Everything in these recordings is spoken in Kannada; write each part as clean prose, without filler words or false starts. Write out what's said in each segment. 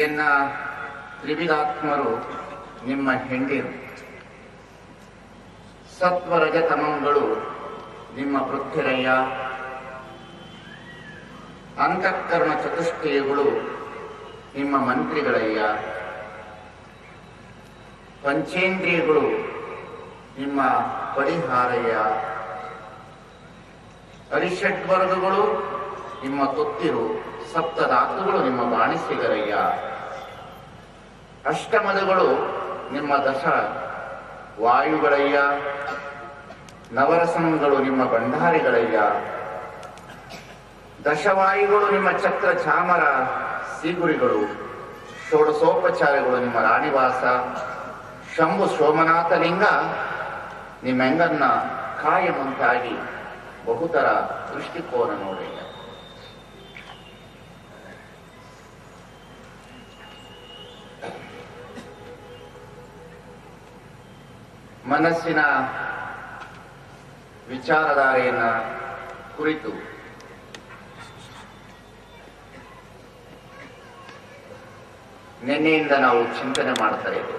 ಎನ್ನ ತ್ರಿವಿಧಾತ್ಮರು ನಿಮ್ಮ ಹೆಂಡಿರು, ಸತ್ವರಜತಮಗಳು ನಿಮ್ಮ ಪೃಥ್ವಿರಯ್ಯ, ಅಂತಃಕರಣ ಚತುಷ್ಟಯಗಳು ನಿಮ್ಮ ಮಂತ್ರಿಗಳಯ್ಯ, ಪಂಚೇಂದ್ರಿಯಗಳು ನಿಮ್ಮ ಪರಿಹಾರಯ್ಯ, ಹರಿಷಡ್ವರ್ಗಗಳು ನಿಮ್ಮ ತೊತ್ತಿರು, ಸಪ್ತಧಾತುಗಳು ನಿಮ್ಮ ಬಾಣಿಸಿಗರಯ್ಯ, ಅಷ್ಟಮದಗಳು ನಿಮ್ಮ ದಶ ವಾಯುಗಳಯ್ಯ, ನವರಸಂಗಳು ನಿಮ್ಮ ಭಂಡಾರಿಗಳಯ್ಯ, ದಶವಾಯುಗಳು ನಿಮ್ಮ ಛತ್ರ ಚಾಮರ ಸೀಗುರಿಗಳು, ಷೋಡಸೋಪಚಾರಗಳು ನಿಮ್ಮ ರಾಣಿವಾಸ, ಶಂಭು ಸೋಮನಾಥಲಿಂಗ ನಿಮ್ಮೆಂಗನ್ನ ಕಾಯಮುಂತಾಗಿ ಬಹುತರ ದೃಷ್ಟಿಕೋನ ನೋಡಯ್ಯ. ಮನಸ್ಸಿನ ವಿಚಾರಧಾರೆಯನ್ನ ಕುರಿತು ನಿನ್ನೆಯಿಂದ ನಾವು ಚಿಂತನೆ ಮಾಡ್ತಾ ಇದ್ದೇವೆ.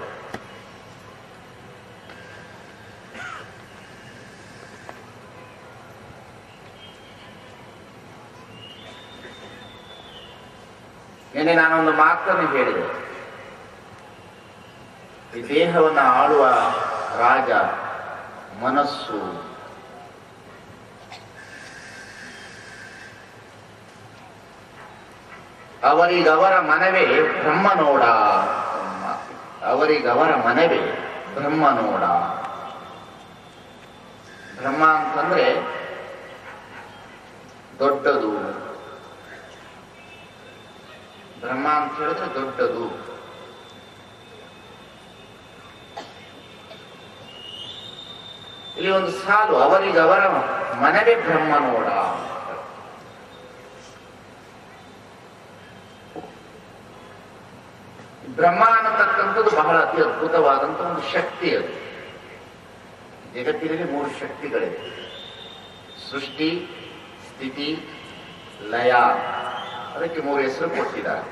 ನಿನ್ನೆ ನಾನೊಂದು ಮಾತನ್ನು ಹೇಳಿದೆ. ಈ ದೇಹವನ್ನು ಆಳುವ ರಾಜ ಮನಸ್ಸು. ಅವರಿಗವರ ಮನವೇ ಬ್ರಹ್ಮ ನೋಡ, ಅವರಿಗವರ ಮನವೇ ಬ್ರಹ್ಮ ನೋಡ. ಬ್ರಹ್ಮ ಅಂತಂದ್ರೆ ದೊಡ್ಡದು, ಬ್ರಹ್ಮ ಅಂತ ಹೇಳಿದ್ರೆ ದೊಡ್ಡದು. ಇಲ್ಲಿ ಒಂದು ಸಾಲು, ಅವರಿಗವರ ಮನವೇ ಬ್ರಹ್ಮ ನೋಡ. ಬ್ರಹ್ಮ ಅನ್ನತಕ್ಕಂಥದ್ದು ಬಹಳ ಅತಿ ಅದ್ಭುತವಾದಂತ ಒಂದು ಶಕ್ತಿ. ಅದು ಜಗತ್ತಿನಲ್ಲಿ 3 ಶಕ್ತಿಗಳಿವೆ: ಸೃಷ್ಟಿ, ಸ್ಥಿತಿ, ಲಯ. ಅದಕ್ಕೆ 3 ಹೆಸರು ಕೊಟ್ಟಿದ್ದಾರೆ.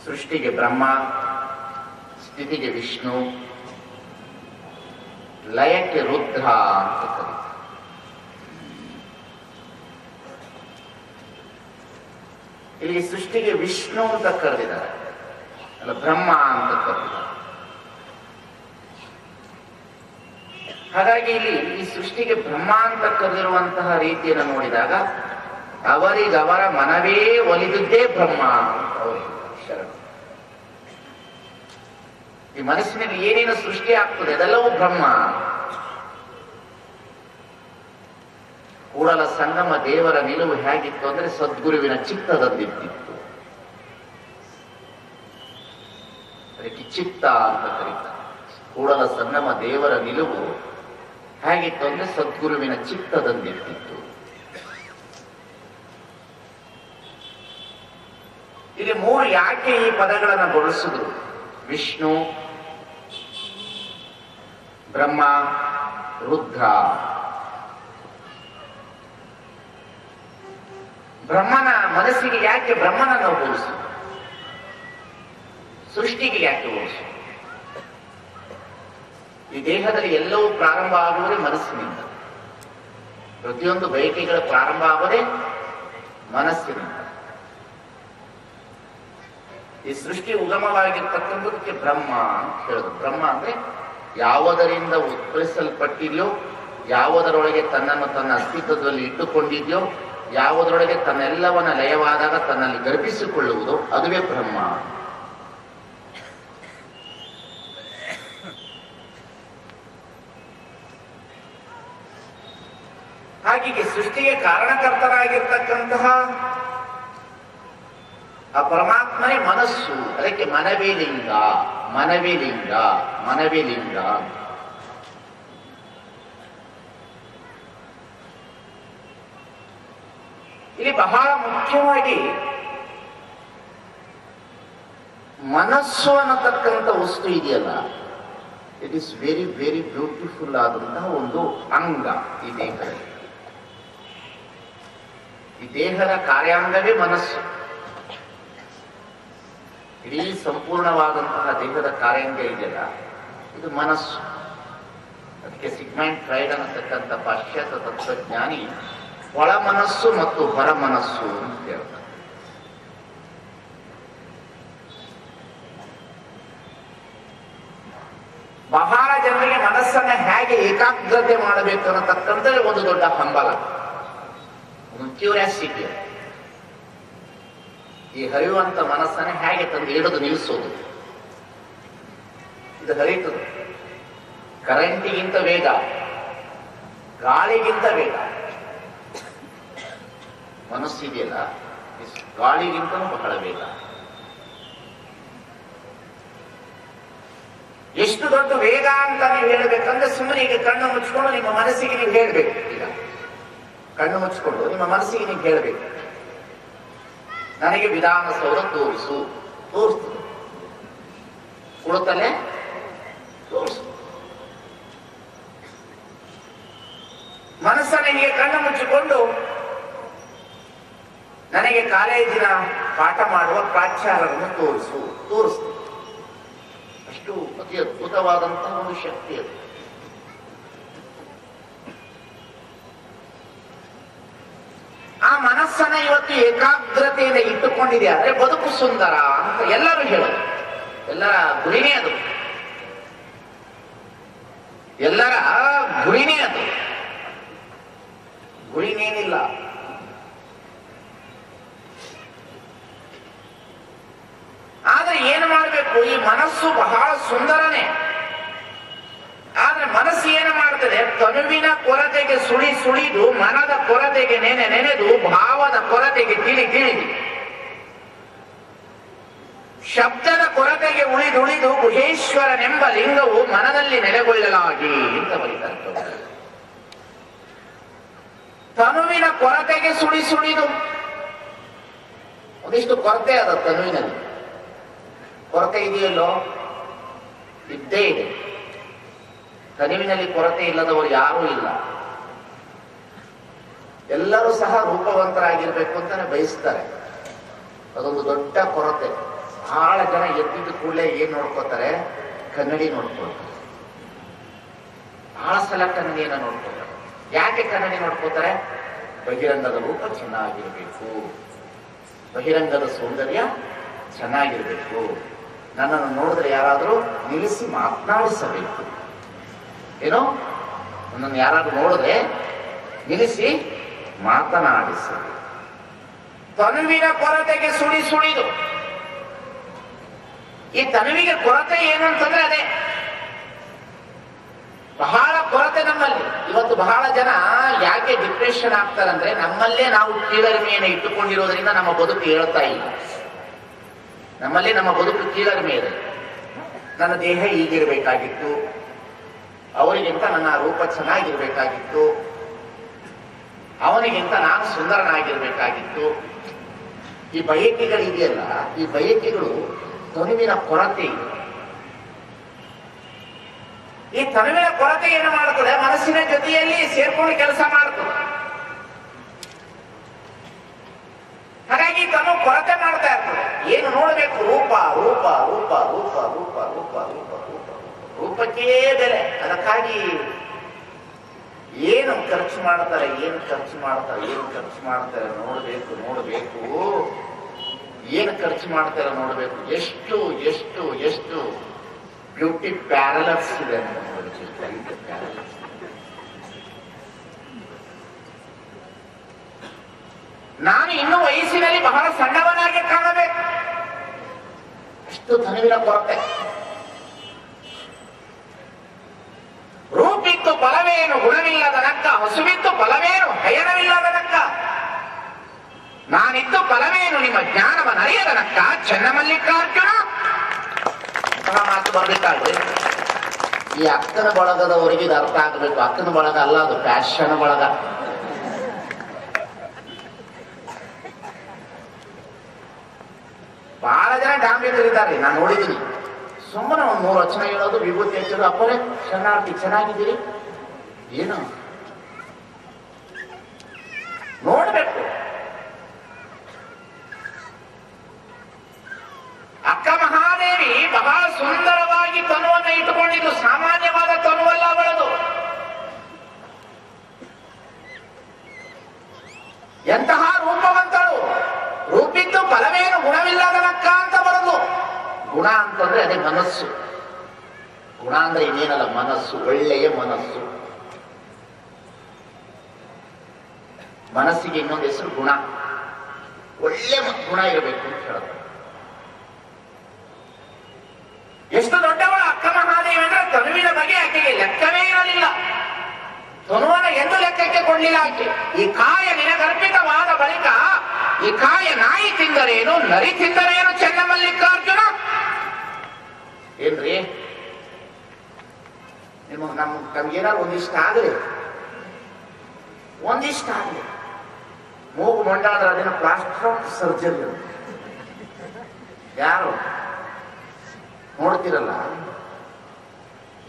ಸೃಷ್ಟಿಗೆ ಬ್ರಹ್ಮ, ಸ್ಥಿತಿಗೆ ವಿಷ್ಣು, ಲಯಕ್ಕೆ ರುದ್ರ ಅಂತ ಕರೀತಾರೆ. ಇಲ್ಲಿ ಸೃಷ್ಟಿಗೆ ವಿಷ್ಣು ಅಂತ ಕರೆದಿದ್ದಾರೆ, ಅಲ್ಲ ಬ್ರಹ್ಮ ಅಂತ ಕರೆದಿದ್ದಾರೆ. ಹಾಗಾಗಿ ಇಲ್ಲಿ ಈ ಸೃಷ್ಟಿಗೆ ಬ್ರಹ್ಮ ಅಂತ ಕರೆದಿರುವಂತಹ ರೀತಿಯನ್ನು ನೋಡಿದಾಗ ಅವರಿಗವರ ಮನವೇ ಒಲಿದುದೇ ಬ್ರಹ್ಮ ಅಂತ ಅವರಿಗೆ ಶರಣ. ಈ ಮನಸ್ಸಿನಲ್ಲಿ ಏನೇನು ಸೃಷ್ಟಿ ಆಗ್ತದೆ ಅದೆಲ್ಲವೂ ಬ್ರಹ್ಮ. ಕೂಡಲ ಸಂಗಮ ದೇವರ ನಿಲುವು ಹೇಗಿತ್ತು ಅಂದ್ರೆ ಸದ್ಗುರುವಿನ ಚಿತ್ತದಂದಿತ್ತು. ಅದಕ್ಕೆ ಚಿತ್ತ ಅಂತ ಕರೀತಾರೆ. ಕೂಡಲ ಸಂಗಮ ದೇವರ ನಿಲುವು ಹೇಗಿತ್ತು ಅಂದ್ರೆ ಸದ್ಗುರುವಿನ ಚಿತ್ತದಂದಿರ್ತಿತ್ತು. ಇಲ್ಲಿ 3 ಯಾಕೆ ಈ ಪದಗಳನ್ನು ಬಳಸಿದ್ರು? ವಿಷ್ಣು, ಬ್ರಹ್ಮ, ರುದ್ರ. ಬ್ರಹ್ಮನ ಮನಸ್ಸಿಗೆ ಯಾಕೆ ಬ್ರಹ್ಮನನ್ನು ಹೋಲಿಸು? ಸೃಷ್ಟಿಗೆ ಯಾಕೆ ಹೋಲಿಸು? ಈ ದೇಹದಲ್ಲಿ ಎಲ್ಲವೂ ಪ್ರಾರಂಭ ಆಗುವುದೇ ಮನಸ್ಸಿನಿಂದ. ಪ್ರತಿಯೊಂದು ಬಯಕೆಗಳ ಪ್ರಾರಂಭ ಆಗುವುದೇ ಮನಸ್ಸಿನಿಂದ. ಈ ಸೃಷ್ಟಿ ಉಗಮವಾಗಿರ್ತಕ್ಕಂಥದಕ್ಕೆ ಬ್ರಹ್ಮ ಅಂತ ಹೇಳುದು. ಬ್ರಹ್ಮ ಅಂದ್ರೆ ಯಾವುದರಿಂದ ಉತ್ಪರಿಸಲ್ಪಟ್ಟಿದೆಯೋ, ಯಾವುದರೊಳಗೆ ತನ್ನನ್ನು ತನ್ನ ಅಸ್ತಿತ್ವದಲ್ಲಿ ಇಟ್ಟುಕೊಂಡಿದೆಯೋ, ಯಾವುದರೊಳಗೆ ತನ್ನೆಲ್ಲವನ್ನ ಲಯವಾದಾಗ ತನ್ನಲ್ಲಿ ಗರ್ಭಿಸಿಕೊಳ್ಳುವುದು, ಅದುವೇ ಬ್ರಹ್ಮ. ಹಾಗೆ ಸೃಷ್ಟಿಗೆ ಕಾರಣಕರ್ತರಾಗಿರ್ತಕ್ಕಂತಹ ಆ ಪರಮಾತ್ಮನೇ ಮನಸ್ಸು. ಅದಕ್ಕೆ ಮನವೇ ಲಿಂಗ, ಮನವೇ ಲಿಂಗ, ಮನವೇ ಲಿಂಗ. ಇಲ್ಲಿ ಬಹಳ ಮುಖ್ಯವಾಗಿ ಮನಸ್ಸು ಅನ್ನತಕ್ಕಂಥ ವಸ್ತು ಇದೆಯಲ್ಲ, it is very very beautiful ಆದಂತಹ ಒಂದು ಅಂಗ ಈ ದೇಹದಲ್ಲಿ. ಈ ದೇಹದ ಕಾರ್ಯಾಂಗವೇ ಮನಸ್ಸು. ಇಡೀ ಸಂಪೂರ್ಣವಾದಂತಹ ದೇಹದ ಕಾರ್ಯಾಂಗ ಇದೆಯಲ್ಲ, ಇದು ಮನಸ್ಸು. ಅದಕ್ಕೆ ಸಿಗ್ಮೆಂಟ್ ಫ್ರೈಡ್ ಅನ್ನತಕ್ಕಂಥ ಪಾಶ್ಚಾತ್ಯ ತತ್ವಜ್ಞಾನಿ ಒಳ ಮನಸ್ಸು ಮತ್ತು ಹೊರ ಮನಸ್ಸು ಅಂತ ಹೇಳ್ತಾರೆ. ಬಹಳ ಜನರಿಗೆ ಮನಸ್ಸನ್ನ ಹೇಗೆ ಏಕಾಗ್ರತೆ ಮಾಡಬೇಕು ಅನ್ನತಕ್ಕಂಥದ್ದು ಒಂದು ದೊಡ್ಡ ಹಂಬಲ, ಒಂದು ಕ್ಯೂರಿಯಾಸಿಟಿ. ಈ ಹರಿಯುವಂತ ಮನಸ್ಸನ್ನ ಹೇಗೆ ತಂದು ಹಿಡಿದು ನಿಲ್ಲಿಸೋದು. ಇದು ಹರಿಯುತ್ತದೆ ಕರೆಂಟಿಗಿಂತ ವೇಗ, ಗಾಳಿಗಿಂತ ವೇಗ. ಮನಸ್ಸಿದೆಯಲ್ಲ, ಗಾಳಿಗಿಂತಲೂ ಬಹಳ ವೇಗ. ಎಷ್ಟು ದೊಡ್ಡ ವೇಗ ಅಂತ ನೀವು ಹೇಳಬೇಕಂದ್ರೆ ಸುಮ್ಮನೆ ಈಗ ಕಣ್ಣು ಮುಚ್ಕೊಂಡು ನಿಮ್ಮ ಮನಸ್ಸಿಗೆ ನೀವು ಹೇಳ್ಬೇಕು. ಈಗ ಕಣ್ಣು ಮುಚ್ಕೊಂಡು ನಿಮ್ಮ ಮನಸ್ಸಿಗೆ ನೀವು ಹೇಳ್ಬೇಕು, ನನಗೆ ವಿಧಾನಸೌಧ ತೋರಿಸು. ತೋರಿಸ್ತದೆ, ಕೊಡುತ್ತಲೇ ತೋರಿಸು. ಮನಸ್ಸನ್ನು ಹೀಗೆ ಕಣ್ಣು ಮುಚ್ಚಿಕೊಂಡು ನನಗೆ ಕಾಲೇಜಿನ ಪಾಠ ಮಾಡುವ ಪ್ರಾಚಾರ್ಯರನ್ನು ತೋರಿಸು. ತೋರಿಸ್ತದೆ. ಅಷ್ಟು ಅತಿ ಅದ್ಭುತವಾದಂತಹ ಒಂದು ಶಕ್ತಿ ಅದು. ಆ ಮನಸ್ಸನ್ನ ಇವತ್ತು ಏಕಾಗ್ರತೆಯಿಂದ ಇಟ್ಟುಕೊಂಡಿದೆ ಆದ್ರೆ ಬದುಕು ಸುಂದರ ಅಂತ ಎಲ್ಲರೂ ಹೇಳೋದು. ಎಲ್ಲರ ಗುರಿನೇ ಅದು, ಎಲ್ಲರ ಗುರಿನೇ ಅದು. ಗುರಿನೇನಿಲ್ಲ. ಆದ್ರೆ ಏನು ಮಾಡಬೇಕು? ಈ ಮನಸ್ಸು ಬಹಳ ಸುಂದರನೇ. ಆದ್ರೆ ಮನಸ್ಸು ಏನು ಮಾಡ್ತದೆ? ತನುವಿನ ಕೊರತೆಗೆ ಸುಳಿದು, ಮನದ ಕೊರತೆಗೆ ನೆನೆದು, ಭಾವದ ಕೊರತೆಗೆ ತಿಳಿದು, ಶಬ್ದದ ಕೊರತೆಗೆ ಉಳಿದುಳಿದು ಗುಹೇಶ್ವರನೆಂಬ ಲಿಂಗವು ಮನದಲ್ಲಿ ನೆಲೆಗೊಳ್ಳಲಾಗಿ ಅಂತ ಬರೀತಾರೆ. ತನುವಿನ ಕೊರತೆಗೆ ಸುಳಿದು, ಒಂದಿಷ್ಟು ಕೊರತೆ ಅದ ತನುವಿನಲ್ಲಿ. ಕೊರತೆ ಇದೆಯಲ್ಲೋ? ಇದ್ದೇ ಇದೆ. ತನುವಿನಲ್ಲಿ ಕೊರತೆ ಇಲ್ಲದವರು ಯಾರೂ ಇಲ್ಲ. ಎಲ್ಲರೂ ಸಹ ರೂಪವಂತರಾಗಿರ್ಬೇಕು ಅಂತಾನೆ ಬಯಸ್ತಾರೆ. ಅದೊಂದು ದೊಡ್ಡ ಕೊರತೆ. ಬಹಳ ಜನ ಎದ್ದಿದ್ದ ಕೂಡಲೇ ಏನ್ ನೋಡ್ಕೋತಾರೆ? ಕನ್ನಡಿ ನೋಡ್ಕೊಳ್ತಾರೆ. ಬಹಳ ಸಲ ಕನ್ನಡಿಯನ್ನ ನೋಡ್ಕೋತಾರೆ. ಯಾಕೆ ಕನ್ನಡಿ ನೋಡ್ಕೋತಾರೆ? ಬಹಿರಂಗದ ರೂಪ ಚೆನ್ನಾಗಿರ್ಬೇಕು, ಬಹಿರಂಗದ ಸೌಂದರ್ಯ ಚೆನ್ನಾಗಿರ್ಬೇಕು, ನನ್ನನ್ನು ನೋಡಿದ್ರೆ ಯಾರಾದ್ರೂ ನಿಲ್ಲಿಸಿ ಮಾತನಾಡಿಸಬೇಕು. ಏನೋ ನನ್ನನ್ನು ಯಾರಾದ್ರೂ ನೋಡಿದ್ರೆ ನಿಲ್ಲಿಸಿ ಮಾತನಾಡಿಸಬೇಕು. ತನುವಿನ ಕೊರತೆಗೆ ಸುಳಿದು, ಈ ತನುವಿಗೆ ಕೊರತೆ ಏನು ಅಂತಂದ್ರೆ ಅದೇ ಬಹಳ ಕೊರತೆ ನಮ್ಮಲ್ಲಿ. ಇವತ್ತು ಬಹಳ ಜನ ಯಾಕೆ ಡಿಪ್ರೆಷನ್ ಆಗ್ತಾರಂದ್ರೆ ನಮ್ಮಲ್ಲೇ ನಾವು ಕೀಳರಿಮೆಯನ್ನು ಇಟ್ಟುಕೊಂಡಿರೋದ್ರಿಂದ ನಮ್ಮ ಬದುಕು ಹೇಳ್ತಾ ಇಲ್ಲ. ನಮ್ಮಲ್ಲಿ ನಮ್ಮ ಬದುಕು ಕೀಳರಿಮೆ ಇದೆ. ನನ್ನ ದೇಹ ಹೀಗಿರ್ಬೇಕಾಗಿತ್ತು, ಅವರಿಗಿಂತ ನನ್ನ ರೂಪ ಚೆನ್ನಾಗಿರ್ಬೇಕಾಗಿತ್ತು, ಅವನಿಗಿಂತ ನಾನು ಸುಂದರನಾಗಿರ್ಬೇಕಾಗಿತ್ತು. ಈ ಬಯಕೆಗಳಿದೆಯಲ್ಲ, ಈ ಬಯಕೆಗಳು ತನುವಿನ ಕೊರತೆ ಇದೆ. ಈ ತನುವಿನ ಕೊರತೆ ಏನು ಮಾಡುತ್ತದೆ? ಮನಸ್ಸಿನ ಜೊತೆಯಲ್ಲಿ ಸೇರ್ಕೊಂಡು ಕೆಲಸ ಮಾಡುತ್ತದೆ. ಹಾಗಾಗಿ ತನು ಕೊರತೆ ಮಾಡ್ತಾ ಇರ್ತದೆ. ಏನು ನೋಡಬೇಕು? ರೂಪ ರೂಪ ರೂಪ ರೂಪ ರೂಪ ರೂಪ ರೂಪ ರೂಪ ರೂಪಕ್ಕೇ ಬೆಲೆ. ಅದಕ್ಕಾಗಿ ಏನು ಖರ್ಚು ಮಾಡ್ತಾರೆ ನೋಡಬೇಕು. ಏನು ಖರ್ಚು ಮಾಡ್ತಾರೆ ನೋಡಬೇಕು. ಎಷ್ಟು ಎಷ್ಟು ಎಷ್ಟು ಬ್ಯೂಟಿ ಪ್ಯಾರಲರ್ಸ್ ಇದೆ ಅಂತ ನಾನು ಇನ್ನೂ ವಯಸ್ಸಿನಲ್ಲಿ ಬಹಳ ಸಣ್ಣವನಾಗಿ ಕಾಣಬೇಕು. ಅಷ್ಟು ತನುವಿನ ಕೊರತೆ. ರೂಪಿತ್ತು ಫಲವೇನು ಗುಣವಿಲ್ಲದ ನಕ್ಕ, ಹಸುವಿತ್ತು ಫಲವೇನು ಹಯನವಿಲ್ಲದ ನಕ್ಕ, ನಾನಿತ್ತು ಫಲವೇನು ನಿಮ್ಮ ಜ್ಞಾನವನ್ನರಿಯದ ನಕ್ಕ, ಚೆನ್ನಮಲ್ಲಿಕಾರ್ಜುನ. ಮಾತು ಬರ್ಬೇಕಾದ್ರೆ ಈ ಅಕ್ಕನ ಬಳಗದವರಿಗೆ ಇದು ಅರ್ಥ ಆಗಬೇಕು. ಅಕ್ಕನ ಬಳಗ ಅಲ್ಲ, ಅದು ಫ್ಯಾಷನ್ ಬಳಗ. ಬಹಳ ಜನ ಡಾಂಬಿಕರಿದ್ದಾರೆ, ನಾನು ನೋಡಿದ್ದೀನಿ. ಸುಮ್ಮನೆ ಒಂದು 3 ವಚನ ಹೇಳೋದು, ವಿಭೂತಿ ಹಚ್ಚೋದು, ಅಪ್ಪರೇ ಚೆನ್ನಾಗಿದ್ದೀರಿ, ಏನು ನೋಡ್ಬೇಕು. ಅಕ್ಕ ಬಹಳ ಸುಂದರವಾಗಿ ತನುವನ್ನು ಇಟ್ಟುಕೊಂಡಿದ್ದು, ಸಾಮಾನ್ಯವಾದ ತನುವಲ್ಲ ಅವಳದು. ಎಂತಹ ರೂಪವಂತಳು, ರೂಪಿದ್ದು ಫಲವೇನು ಗುಣವಿಲ್ಲದನಕ್ಕ ಅಂತ ಬರೋದು. ಗುಣ ಅಂತಂದ್ರೆ ಅದೇ ಮನಸ್ಸು. ಗುಣ ಅಂದ್ರೆ ಇನ್ನೇನಲ್ಲ, ಮನಸ್ಸು, ಒಳ್ಳೆಯ ಮನಸ್ಸು. ಮನಸ್ಸಿಗೆ ಇನ್ನೊಂದು ಹೆಸರು ಗುಣ. ಒಳ್ಳೆ ಗುಣ ಇರಬೇಕು ಅಂತ ಹೇಳೋದು. ಎಷ್ಟು ದೊಡ್ಡವಳು ಅಕ್ಕ ಮಹಾದೇವಿ ಅಂದ್ರೆ ತನುವಿನ ಬಗ್ಗೆ ಆಕೆಗೆ ಲೆಕ್ಕವೇ ಇರಲಿಲ್ಲ. ತನುವನ ಎಂದು ಲೆಕ್ಕಕ್ಕೆ ಕೊಳ್ಳಿಲ್ಲ ಆಕೆ. ಈ ಕಾಯ ನಿನಗರ್ಪಿತವಾದ ಬಳಿಕ ಈ ಕಾಯ ನಾಯಿ ತಿಂದರೇನು, ನರಿ ತಿಂದರೇನು ಚೆನ್ನಮಲ್ಲಿಕಾರ್ಜುನ ಏನ್ರಿ? ನಮ್ಗೇನಾದ್ರು ಒಂದಿಷ್ಟ ಆಗಲಿ, ಮೂಗು ಮೊಂಡಾದ್ರೆ ಅದನ್ನ ಪ್ಲಾಸ್ಟರ್ ಆಫ್ ಸರ್ಜರಿ ಯಾರು ನೋಡ್ತಿರಲ್ಲ.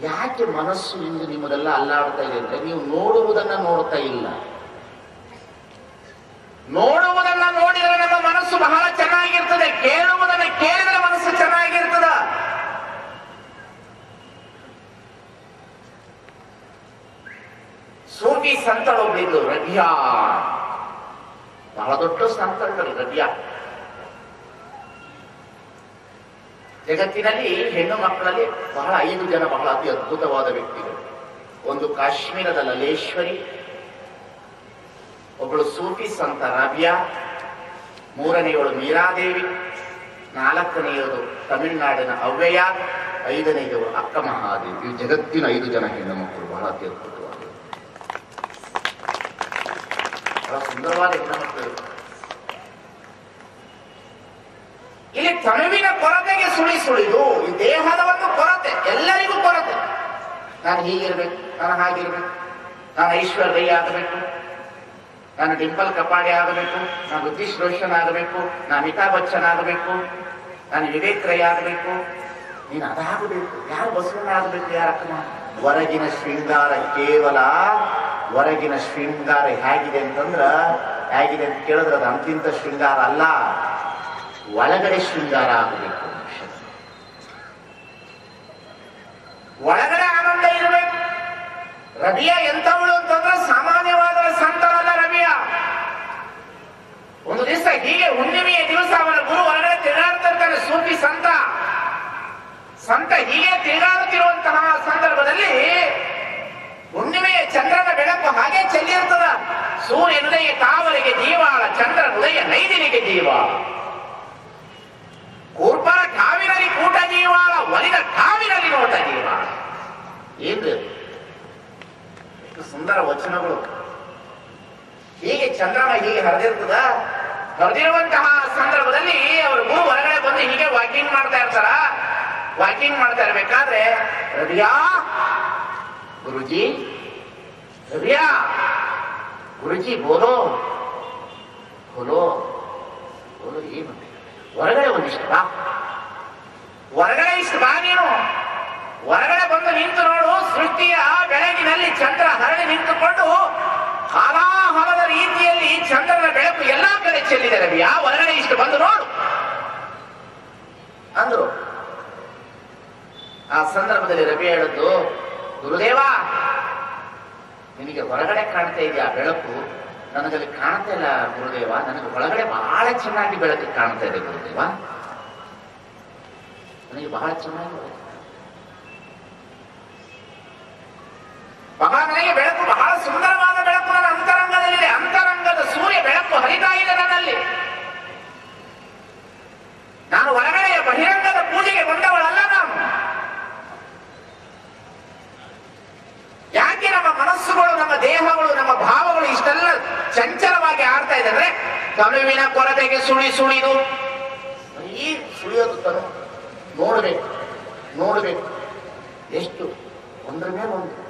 ಯಾಕೆ ಮನಸ್ಸು ಇಂದು ನಿಮ್ಮದೆಲ್ಲ ಅಲ್ಲಾಡ್ತಾ ಇದೆ ಅಂದ್ರೆ ನೀವು ನೋಡುವುದನ್ನ ನೋಡ್ತಾ ಇಲ್ಲ. ನೋಡುವುದನ್ನ ನೋಡಿದರೆ ನಮ್ಮ ಮನಸ್ಸು ಬಹಳ ಚೆನ್ನಾಗಿರ್ತದೆ, ಕೇಳುವುದನ್ನ ಕೇಳಿದರೆ ಮನಸ್ಸು ಚೆನ್ನಾಗಿರ್ತದ. ಸೂಫಿ ಸಂತಳೊಬ್ಳಿದ್ದು ರಬಿಯಾ, ಬಹಳ ದೊಡ್ಡ ಸಂತಗಳು ರಬಿಯಾ. ಜಗತ್ತಿನಲ್ಲಿ ಹೆಣ್ಣು ಮಕ್ಕಳಲ್ಲಿ ಬಹಳ 5 ಜನ ಬಹಳ ಅತಿ ಅದ್ಭುತವಾದ ವ್ಯಕ್ತಿಗಳು. ಒಂದು ಕಾಶ್ಮೀರದ ಲಲೇಶ್ವರಿ, ಒಬ್ಬಳು ಸೂಫಿ ಸಂತ ರಬಿಯಾ, 3ನೇಯವಳು ಮೀರಾದೇವಿ, 4ನೇಯದು ತಮಿಳುನಾಡಿನ ಅವ್ಯಯ, 5ನೇಯವರು ಅಕ್ಕ ಮಹಾದೇವಿ. ಇವು ಜಗತ್ತಿನ 5 ಜನ ಹೆಣ್ಣು ಮಕ್ಕಳು, ಬಹಳ ಅತಿ ಅದ್ಭುತವಾದ, ಬಹಳ ಸುಂದರವಾದ ಹೆಣ್ಣು ಮಕ್ಕಳು. ಇಲ್ಲಿ ತನುವಿನ ಕೊರತೆಗೆ ಸುಳಿದು ಈ ದೇಹದ ಒಂದು ಕೊರತೆ, ಎಲ್ಲರಿಗೂ ಕೊರತೆ. ನಾನು ಹೀಗಿರ್ಬೇಕು, ನಾನು ಹಾಗಿರ್ಬೇಕು, ನಾನು ಐಶ್ವರ್ಯ ರೈ ಆಗಬೇಕು, ನಾನು ಡಿಂಪಲ್ ಕಪಾಡಿ ಆಗಬೇಕು, ನಾನು ಋತಿಶ್ ರೋಷನ್ ಆಗಬೇಕು, ನಾನು ಅಮಿತಾಬ್ ಬಚ್ಚನ್ ಆಗಬೇಕು, ನಾನು ವಿವೇಕ್ ರೈ ಆಗಬೇಕು, ನೀನು ಅದಾಗಬೇಕು, ಯಾರು ಬಸವಣ್ಣ ಆಗಬೇಕು, ಯಾರಕ್ಕನ. ಹೊರಗಿನ ಶೃಂಗಾರ, ಕೇವಲ ಹೊರಗಿನ ಶೃಂಗಾರ ಹೇಗಿದೆ ಅಂತಂದ್ರ, ಹೇಗಿದೆ ಅಂತ ಕೇಳಿದ್ರೆ ಅದು ಅಂತಿಂತ ಶೃಂಗಾರ ಅಲ್ಲ, ಒಳಗಡೆ ಶೃಂಗಾರ ಆಗಬೇಕು. ಒಳಗಡೆ ಆನಂದ ಇರಬೇಕು. ರಬಿಯಾ ಎಂತವಳು ಅಂತಂದ್ರೆ ಸಾಮಾನ್ಯವಾದ ಸಂತನಲ್ಲ ರಬಿಯಾ. ಒಂದು ದಿವಸ ಹೀಗೆ ಹುಣ್ಣಿಮೆಯ ದಿವಸ ಅವನ ಗುರು ಹೊರಗಡೆ ತಿರುಗಾಡ್ತಿರ್ತಾನೆ. ಸೂಫಿ ಸಂತ ಹೀಗೆ ತಿರುಗಾಡುತ್ತಿರುವಂತಹ ಸಂದರ್ಭದಲ್ಲಿ ಹುಣ್ಣಿಮೆಯ ಚಂದ್ರನ ಬೆಳಕು ಹಾಗೆ ಚೆಲ್ಲಿರ್ತದ. ಸೂರ್ಯನುದಯ ತಾವರಿಗೆ ಜೀವಾಳ, ಚಂದ್ರನುದಯ ನೈದಿನಿಗೆ ಜೀವಾಳ. ಕೂರ್ಪರ ಕಾವಿನಲ್ಲಿ ಕೂಟ ಜೀವಾಳ, ಒಲಿದ ಕಾವಿನಲ್ಲಿ ನೋಟ ಜೀವಾಳ. ಏನು ಸುಂದರ ವಚನಗಳು. ಹೀಗೆ ಚಂದ್ರನ ಹೀಗೆ ಹರಿದಿರ್ತದ. ಹರಿದಿರುವಂತಹ ಸಂದರ್ಭದಲ್ಲಿ ಅವರು ಗುರು ಹೊರಗಡೆ ಬಂದು ಹೀಗೆ ವಾಕಿಂಗ್ ಮಾಡ್ತಾ ಇರ್ತಾರ. ವಾಕಿಂಗ್ ಮಾಡ್ತಾ ಇರ್ಬೇಕಾದ್ರೆ ರಬಿಯಾ, ಗುರುಜಿ, ರಬಿಯಾ, ಗುರುಜಿ ಬೋಲೋ ಬೋಲೋ ಬೋಲೋ, ಏನು ಹೊರಗಡೆ ಒಂದಿಷ್ಟು ಬಾ, ಹೊರಗಡೆ ಇಷ್ಟು ಬಾ, ನೀನು ಹೊರಗಡೆ ಬಂದು ನಿಂತು ನೋಡು. ಸೃಷ್ಟಿಯ ಬೆಳಗಿನಲ್ಲಿ ಚಂದ್ರ ಹರಡಿ ನಿಂತುಕೊಂಡು ಹಾಲಾಹಲದ ರೀತಿಯಲ್ಲಿ ಚಂದ್ರನ ಬೆಳಕು ಎಲ್ಲಾ ಕಡೆ ಚೆಲ್ಲಿದೆ ರವಿಯಾ, ಹೊರಗಡೆ ಇಷ್ಟು ಬಂದು ನೋಡು ಅಂದ್ರು. ಆ ಸಂದರ್ಭದಲ್ಲಿ ರವಿ ಹೇಳಿದ್ದು, ಗುರುದೇವ, ನಿನಗೆ ಹೊರಗಡೆ ಕಾಣ್ತಾ ಇದೆಯಾ ಬೆಳಕು, ನನಗಲ್ಲಿ ಕಾಣ್ತಾ ಇಲ್ಲ ಗುರುದೇವ, ನನಗೆ ಒಳಗಡೆ ಬಹಳ ಚೆನ್ನಾಗಿ ಬೆಳಕು ಕಾಣ್ತಾ ಇದೆ ಗುರುದೇವ, ನನಗೆ ಬಹಳ ಚೆನ್ನಾಗಿ ನನಗೆ ಬೆಳಕು, ಬಹಳ ಸುಂದರವಾದ ಬೆಳಕು ನನ್ನ ಅಂತರಂಗದಲ್ಲಿದೆ. ಅಂತರಂಗದ ಸೂರ್ಯ ಬೆಳಕು ಹರಿತಾ ಇದೆ ನನ್ನಲ್ಲಿ. ನಾನು ಹೊರಗಡೆಯ ಬಹಿರಂಗದ ಪೂಜೆಗೆ ಬಂದವಳಲ್ಲ ನಾನು. ಯಾಕೆ ನಮ್ಮ ಮನಸ್ಸುಗಳು, ನಮ್ಮ ದೇಹಗಳು, ನಮ್ಮ ಭಾವಗಳು ಇಷ್ಟೆಲ್ಲ ಚಂಚಲವಾಗಿ ಆಡ್ತಾ ಇದೆ ಅಂದ್ರೆ ತನುವಿನ ಕೊರತೆಗೆ ಸುಳಿದು ಈ ಸುಳಿಯೋದು ತನು ನೋಡ್ಬೇಕು. ಎಷ್ಟು ಒಂದ್ರ ಮೇಲೊಂದು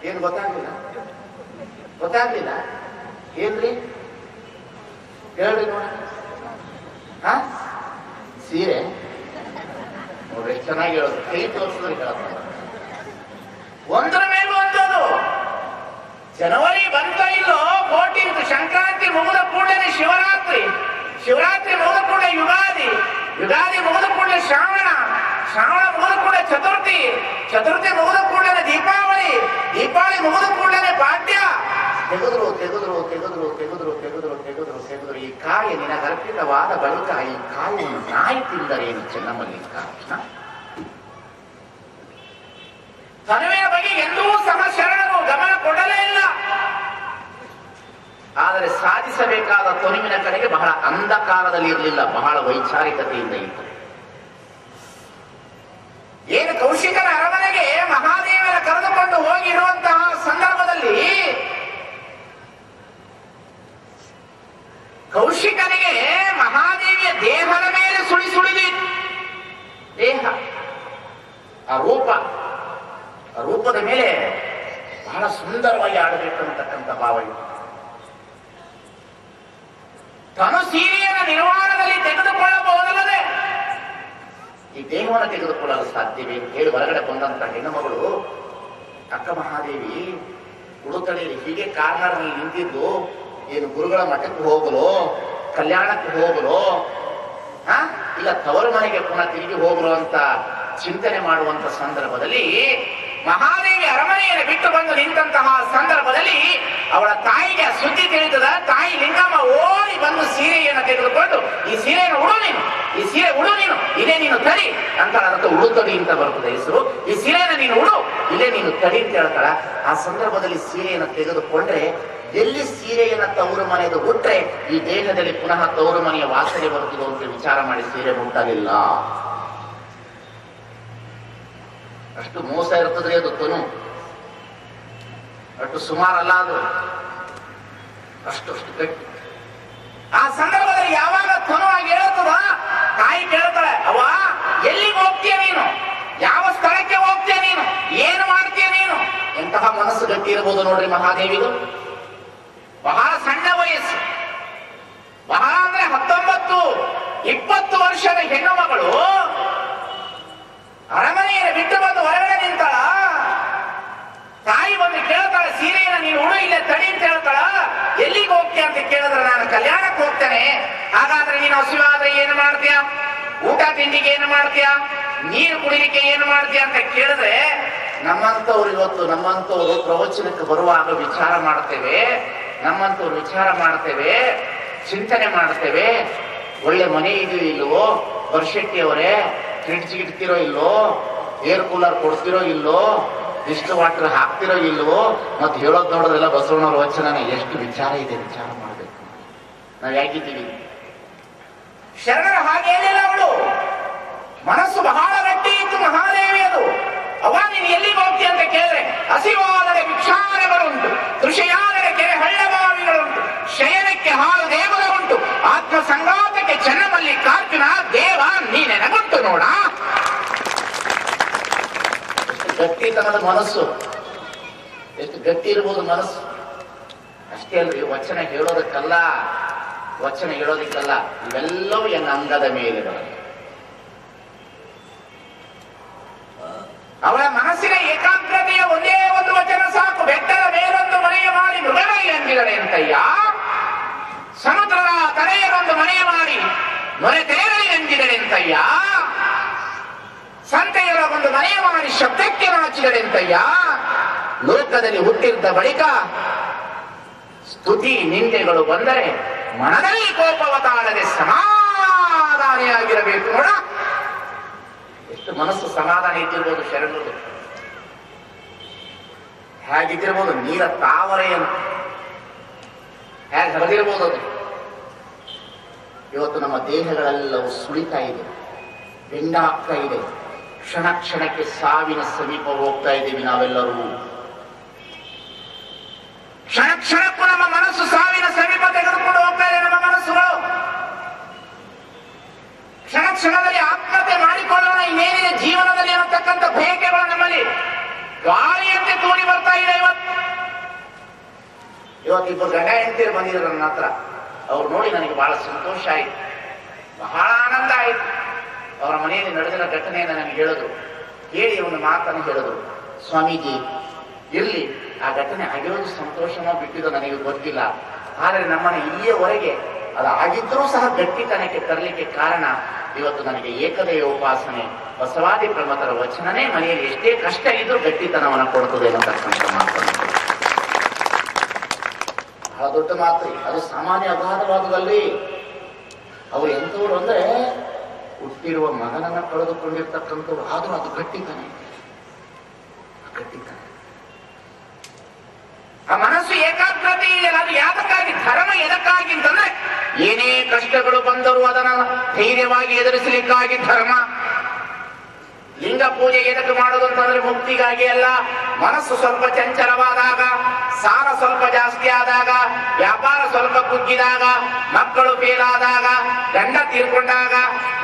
ಏನು ಗೊತ್ತಾಗ್ಲಿಲ್ಲ ಏನ್ರಿ ಹೇಳ್ರಿ ನೋಡ. ಸೀರೆ ನೋಡ್ರಿ ಚೆನ್ನಾಗಿ ಹೇಳೋದು, ಕೈ ತೋರಿಸಿದ್ರೆ ಹೇಳಪ್ಪ. ಒಂದರ ಮೇಲೆ ಒಂದದು. ಜನವರಿ ಬಂತ ಇಲ್ಲೋ 14th ಸಂಕ್ರಾಂತಿ ಮುಗಿದ ಕೂಡಲೇ ಶಿವರಾತ್ರಿ ಮುಗಿದ ಶ್ರಾವಣ ಮುಗಿದ ಕೂಡಲೇ ಚತುರ್ಥಿ, ಚತುರ್ಥಿ ಮುಗಿದ ಕೂಡಲೇ ದೀಪಾವಳಿ, ದೀಪಾವಳಿ ಮುಗಿದ ಕೂಡಲೇ ಪಾಡ್ಯ. ತೆಗೆದ್ರು ತೆಗೆದ್ರು ತೆಗೆದ್ರು ತೆಗೆದ್ರು ತೆಗೆದ್ರು ತೆಗೆದ್ರು ತೆಗೆದ್ರು ಈ ಕಾಯಿ ನಿನಗರ್ಪಿತವಾದ ಬಳಿಕ ಈ ಕಾಯಿಯನ್ನು ನಾಯಿ ತಿಂದರೇನು ಚೆನ್ನಮಲ್ಲಿಕಾರ್ಜುನ. ತನುವಿನ ಬಗ್ಗೆ ಎಂದೂ ಸಹ ಶರಣರು ಗಮನ ಕೊಡಲೇ ಇಲ್ಲ. ಆದರೆ ಸಾಧಿಸಬೇಕಾದ ತನುವಿನ ಕಡೆಗೆ ಬಹಳ ಅಂಧಕಾರದಲ್ಲಿ ಇರಲಿಲ್ಲ, ಬಹಳ ವೈಚಾರಿಕತೆಯಿಂದ ಇತ್ತು. ಏನು ಕೌಶಿಕನ ಅರಮನೆಗೆ ಮಹಾದೇವರ ಕರೆದುಕೊಂಡು ಹೋಗಿರುವಂತಹ ಸಂದರ್ಭದಲ್ಲಿ ಕೌಶಿಕನಿಗೆ ಮಹಾದೇವಿಯ ದೇಹದ ಮೇಲೆ ಸುಳಿ ಸುಳಿದಿತ್ತು. ದೇಹ, ಆ ರೂಪ, ಆ ರೂಪದ ಮೇಲೆ ಬಹಳ ಸುಂದರವಾಗಿ ಆಡಬೇಕು ಅನ್ನತಕ್ಕಂಥ ಭಾವ ಇತ್ತು. ತನು ಸೀರೆಯನ್ನು ನಿರ್ಮಾಣದಲ್ಲಿ ತೆಗೆದುಕೊಳ್ಳಬಹುದಲ್ಲದೆ ಈ ದೇಹವನ್ನು ತೆಗೆದುಕೊಳ್ಳಲು ಸಾಧ್ಯವೇ ಹೇಳಿ ಹೊರಗಡೆ ಬಂದಂತ ಹೆಣ್ಣುಮಗಳು ಅಕ್ಕ ಮಹಾದೇವಿ ಉಡುತಲೆಯಲ್ಲಿ ಹೀಗೆ ಕಾರ್ನರ್ನಲ್ಲಿ ನಿಂತಿದ್ದು, ಏನು ಗುರುಗಳ ಮಠಕ್ಕೆ ಹೋಗಲು, ಕಲ್ಯಾಣಕ್ಕೆ ಹೋಗಲು, ಇಲ್ಲ ತವರು ಮನೆಗೆ ಪುನಃ ತಿರುಗಿ ಹೋಗಲು ಅಂತ ಚಿಂತನೆ ಮಾಡುವಂತ ಸಂದರ್ಭದಲ್ಲಿ ಮಹಾದೇವಿ ಅರಮನೆಯನ್ನು ಬಿಟ್ಟು ಬಂದು ನಿಂತಹ ಸಂದರ್ಭದಲ್ಲಿ ಅವಳ ತಾಯಿಗೆ ಸುದ್ದಿ ತಿಳಿತದ. ತಾಯಿ ಲಿಂಗಮ್ಮ ಓಡಿ ಬಂದು ಸೀರೆಯನ್ನು ತೆಗೆದುಕೊಂಡು, ಈ ಸೀರೆಯನ್ನು ಉಡು ನೀನು, ಈ ಸೀರೆ ಉಡು ನೀನು, ಇದೇ ನೀನು ತಡಿ ಅಂತ. ಅದಕ್ಕೆ ಉಡುತಡಿ ಅಂತ ಬರ್ತದೆ ಹೆಸರು. ಈ ಸೀರೆಯನ್ನು ನೀನು ಉಡು, ಇಲ್ಲೇ ನೀನು ತಡಿ ಅಂತ ಹೇಳ್ತಾಳ. ಆ ಸಂದರ್ಭದಲ್ಲಿ ಸೀರೆಯನ್ನು ತೆಗೆದುಕೊಂಡ್ರೆ ಎಲ್ಲಿ ಸೀರೆಯನ್ನ ತವರು ಮನೆಯದು ಬಿಟ್ರೆ ಈ ದೇಹದಲ್ಲಿ ಪುನಃ ತವರು ಮನೆಯ ವಾಸನೆ ಬರುತ್ತಿದೆ ಅಂತ ವಿಚಾರ ಮಾಡಿ ಸೀರೆ ಮುಟ್ಟಲಿಲ್ಲ. ಅಷ್ಟು ಮೋಸ ಇರ್ತದೆ ಅದು ತನು, ಅಷ್ಟು ಸುಮಾರಲ್ಲ ಅದು, ಅಷ್ಟು ಗಟ್ಟಿ. ಆ ಸಂದರ್ಭದಲ್ಲಿ ಯಾವಾಗ ತನು ಆಗಿ ಹೇಳುತ್ತದ, ತಾಯಿ ಕೇಳ್ತಾಳೆ, ಅವ್ವ ಎಲ್ಲಿಗೆ ಹೋಗ್ತೀಯ ನೀನು, ಯಾವ ಸ್ಥಳಕ್ಕೆ ಹೋಗ್ತೀಯ ನೀನು, ಏನು ಮಾಡ್ತೀಯ ನೀನು. ಎಂತಹ ಮನಸ್ಸು ಗಟ್ಟಿ ಇರಬಹುದು ನೋಡ್ರಿ ಮಹಾದೇವಿಗೂ. ಬಹಳ ಸಣ್ಣ ವಯಸ್ಸು, ಬಹಳ ಅಂದ್ರೆ 19-20 ವರ್ಷದ ಹೆಣ್ಣು ಮಗಳು ಅರಮನೆಯನ್ನು ಬಿಟ್ಟು ಬಂದು ಹೊರಗಡೆ ನಿಂತಾಳ. ತಾಯಿ ಬಂದು ಕೇಳ್ತಾಳೆ, ಸೀರೆಯನ್ನು ನೀನು ಉಡು, ಇಲ್ಲೇ ತಡಿ ಅಂತ ಹೇಳ್ತಾಳ. ಎಲ್ಲಿಗೆ ಹೋಗ್ತೀಯ ಅಂತ ಕೇಳಿದ್ರೆ ನಾನು ಕಲ್ಯಾಣಕ್ಕೆ ಹೋಗ್ತೇನೆ. ಹಾಗಾದ್ರೆ ನೀನು ಹಸಿವಾದ್ರೆ ಏನು ಮಾಡ್ತೀಯ, ಊಟ ತಿಂಡಿಗೆ ಏನು ಮಾಡ್ತೀಯ, ನೀರು ಕುಡಿಲಿಕ್ಕೆ ಏನು ಮಾಡ್ತೀಯ ಅಂತ ಕೇಳಿದ್ರೆ ನಮ್ಮಂತವ್ರು ಇವತ್ತು ನಮ್ಮಂತವ್ರು ಪ್ರವಚನಕ್ಕೆ ಬರುವಾಗ ವಿಚಾರ ಮಾಡ್ತೇವೆ, ನಮ್ಮಂತವ್ರು ವಿಚಾರ ಮಾಡ್ತೇವೆ, ಚಿಂತನೆ ಮಾಡ್ತೇವೆ. ಒಳ್ಳೆ ಮನೆ ಇದೆಯೋ ಇಲ್ವೋ, ವರ್ಷೆಟ್ಟಿ ಅವರೇ ಫ್ರಿಡ್ಜ್ ಇಡ್ತಿರೋ ಇಲ್ವೋ, ಏರ್ ಕೂಲರ್ ಕೊಡ್ತಿರೋ ಇಲ್ವೋ, ಇಷ್ಟು ವಾಟರ್ ಹಾಕ್ತಿರೋ ಇಲ್ವೋ, ಮತ್ತೆ ಹೇಳೋದು ನೋಡೋದೆಲ್ಲ ಬಸವಣ್ಣವ್ರ ವಚನ. ಎಷ್ಟು ವಿಚಾರ ಇದೆ, ವಿಚಾರ ಮಾಡ್ಬೇಕು. ನಾವ್ ಯಾಕಿದ್ದೀವಿ? ಶರಣರ ಹಾಗೆ ಏನಿಲ್ಲ, ಅವಳು ಮನಸ್ಸು ಬಹಳ ಗಟ್ಟಿ ಇತ್ತು ಮಹಾದೇವಿ. ಅದು ಅವ ನೀನು ಎಲ್ಲಿಗೆ ಹೋಗ್ತೀಯ ಅಂತ ಕೇಳಿದ್ರೆ ಹಸಿವಾದರೆ ಭಿಕ್ಷಾರಗಳುಂಟು, ಕೃಷಿಯಾದರೆ ಕೆರೆ ಹಳ್ಳಬಾವಿಗಳುಂಟು, ಶಯನಕ್ಕೆ ಹಾಲು ದೇವರ ಉಂಟು, ಆತ್ಮ ಸಂಘಾತಕ್ಕೆ ಚೆನ್ನಮಲ್ಲಿಕಾರ್ಜುನ ದೇವ ನೀನೆನಗುಂಟು ನೋಡ. ಎಷ್ಟು ಗಟ್ಟಿತನದ ಮನಸ್ಸು, ಎಷ್ಟು ಗಟ್ಟಿ ಇರ್ಬೋದು ಮನಸ್ಸು. ಅಷ್ಟೇ ಅಲ್ರಿ, ವಚನ ಹೇಳೋದಕ್ಕಲ್ಲ, ವಚನ ಹೇಳೋದಕ್ಕಲ್ಲ, ಇವೆಲ್ಲವೂ ಎನ್ನ ಅಂಗದ ಮೇಲೆ ಬರಲಿ. ಅವಳ ಮನಸ್ಸಿನ ಏಕಾಗ್ರತೆಯ ಒಂದೇ ಒಂದು ವಚನ ಸಾಕು. ಬೆಟ್ಟದ ಮೇಲೊಂದು ಮನೆಯ ಮಾಡಿ ಮೃಗಗಳಿಗೆ ಅಂಜಿದರೆ ಅಂತಯ್ಯ, ಸಮುದ್ರದ ತಲೆಯರೊಂದು ಮನೆಯ ಮಾಡಿ ನೊರೆ ತೆರೆಗಳಿಗೆ ಅಂಜಿದರೆ ಅಂತಯ್ಯ, ಸಂತೆಯರ ಒಂದು ಮನೆಯ ಮಾಡಿ ಶಬ್ದಕ್ಕೆ ನಾಚಿದರೆ ಅಂತಯ್ಯ. ಲೋಕದಲ್ಲಿ ಹುಟ್ಟಿದ್ದ ಬಳಿಕ ಸ್ತುತಿ ನಿಂದೆಗಳು ಬಂದರೆ ಮನದಲ್ಲಿ ಕೋಪವ ತಾಳದೆ ಸಮಾಧಾನಿಯಾಗಿರಬೇಕು ನೋಡ. ಎಷ್ಟು ಮನಸ್ಸು ಸಮಾಧಾನ ಇದ್ದಿರ್ಬೋದು ಶರಣರು, ಹೇಗಿದ್ದಿರ್ಬೋದು, ನೀರ ತಾವರೆಯನ್ನು ಹೇಗೆ ಹರಿದಿರ್ಬೋದು ಅದು. ಇವತ್ತು ನಮ್ಮ ದೇಹಗಳೆಲ್ಲವೂ ಸುಳಿತಾ ಇದೆ, ಬೆಂಡ ಆಗ್ತಾ ಇದೆ, ಕ್ಷಣ ಕ್ಷಣಕ್ಕೆ ಸಾವಿನ ಸಮೀಪ ಹೋಗ್ತಾ ಇದ್ದೀವಿ ನಾವೆಲ್ಲರೂ. ಕ್ಷಣ ಕ್ಷಣಕ್ಕೂ ನಮ್ಮ ಮನಸ್ಸು ಸಾವಿನ ಸಮೀಪ ತೆಗೆದುಕೊಂಡು ಹೋಗ್ತಾ ಇದೆ ನಮ್ಮ ಮನಸ್ಸುಗಳು. ಕ್ಷಣ ಕ್ಷಣದಲ್ಲಿ ಆತ್ಮಹತ್ಯೆ ಮಾಡಿಕೊಳ್ಳೋಣ ಇನ್ನೇನಿದೆ ಜೀವನದಲ್ಲಿ ಅನ್ನತಕ್ಕಂಥ ಬಯಕೆಗಳು ನಮ್ಮಲ್ಲಿ ಗಾಳಿಯಂತೆ ತೂರಿ ಬರ್ತಾ ಇದೆ. ಇವತ್ತಿಬ್ಬರು ಗಂಡ ಹೆಂಡತಿಯರು ಬಂದಿದ್ರು ನನ್ನ ಹತ್ರ. ಅವ್ರು ನೋಡಿ ನನಗೆ ಬಹಳ ಸಂತೋಷ ಆಯ್ತು, ಬಹಳ ಆನಂದ ಆಯ್ತು. ಅವರ ಮನೆಯಲ್ಲಿ ನಡೆದಿನ ಘಟನೆಯನ್ನು ನನಗೆ ಹೇಳಿದ್ರು. ಹೇಳಿ ಒಂದು ಮಾತನ್ನು ಹೇಳಿದ್ರು, ಸ್ವಾಮೀಜಿ ಇರ್ಲಿ, ಆ ಘಟನೆ ಆಗಿರೋದು ಸಂತೋಷನೋ ಬಿಟ್ಟಿದ್ದು ನನಗೆ ಗೊತ್ತಿಲ್ಲ, ಆದರೆ ನಮ್ಮನೆ ಇಲ್ಲಿಯವರೆಗೆ ಅದಾಗಿದ್ರೂ ಸಹ ಗಟ್ಟಿತನಕ್ಕೆ ತರಲಿಕ್ಕೆ ಕಾರಣ ಇವತ್ತು ನನಗೆ ಏಕದೇವ ಉಪಾಸನೆ ಬಸವಾದಿ ಪ್ರಮತರ ವಚನನೇ ಮನೆಯಲ್ಲಿ ಎಷ್ಟೇ ಕಷ್ಟ ಇದ್ರೂ ಗಟ್ಟಿತನವನ್ನು ಕೊಡ್ತದೆ ಅನ್ನತಕ್ಕಂಥ ಮಾತನ್ನು ಬಹಳ ದೊಡ್ಡ ಮಾತು. ಅದು ಸಾಮಾನ್ಯ ಅಗಾಧವಾದದಲ್ಲಿ ಅವರು ಎಂಥವ್ರು ಅಂದ್ರೆ ಹುಟ್ಟಿರುವ ಮಗನನ್ನ ಕಳೆದುಕೊಂಡಿರ್ತಕ್ಕಂಥವ್ರು, ಆದ್ರೂ ಅದು ಗಟ್ಟಿತನ. ಆ ಮನಸ್ಸು ಏಕಾಗ್ರತೆ ಇದೆಯಲ್ಲ, ಅದು ಯಾತಕ್ಕಾಗಿ? ಧರ್ಮ ಎದಕ್ಕಾಗಿ ಅಂತಂದ್ರೆ ಏನೇ ಕಷ್ಟಗಳು ಬಂದರೂ ಅದನ್ನ ಧೈರ್ಯವಾಗಿ ಎದುರಿಸಲಿಕ್ಕಾಗಿ ಧರ್ಮ. ಲಿಂಗ ಪೂಜೆ ಎದಕ್ಕೆ ಮಾಡೋದು ಅಂತಂದ್ರೆ ಮುಕ್ತಿಗಾಗಿ ಅಲ್ಲ. ಮನಸ್ಸು ಸ್ವಲ್ಪ ಚಂಚಲವಾದಾಗ, ಸಾಲ ಸ್ವಲ್ಪ ಜಾಸ್ತಿ ಆದಾಗ, ವ್ಯಾಪಾರ ಸ್ವಲ್ಪ ಕುಗ್ಗಿದಾಗ, ಮಕ್ಕಳು ಫೇಲಾದಾಗ, ಗಂಡ ತೀರ್ಕೊಂಡಾಗ,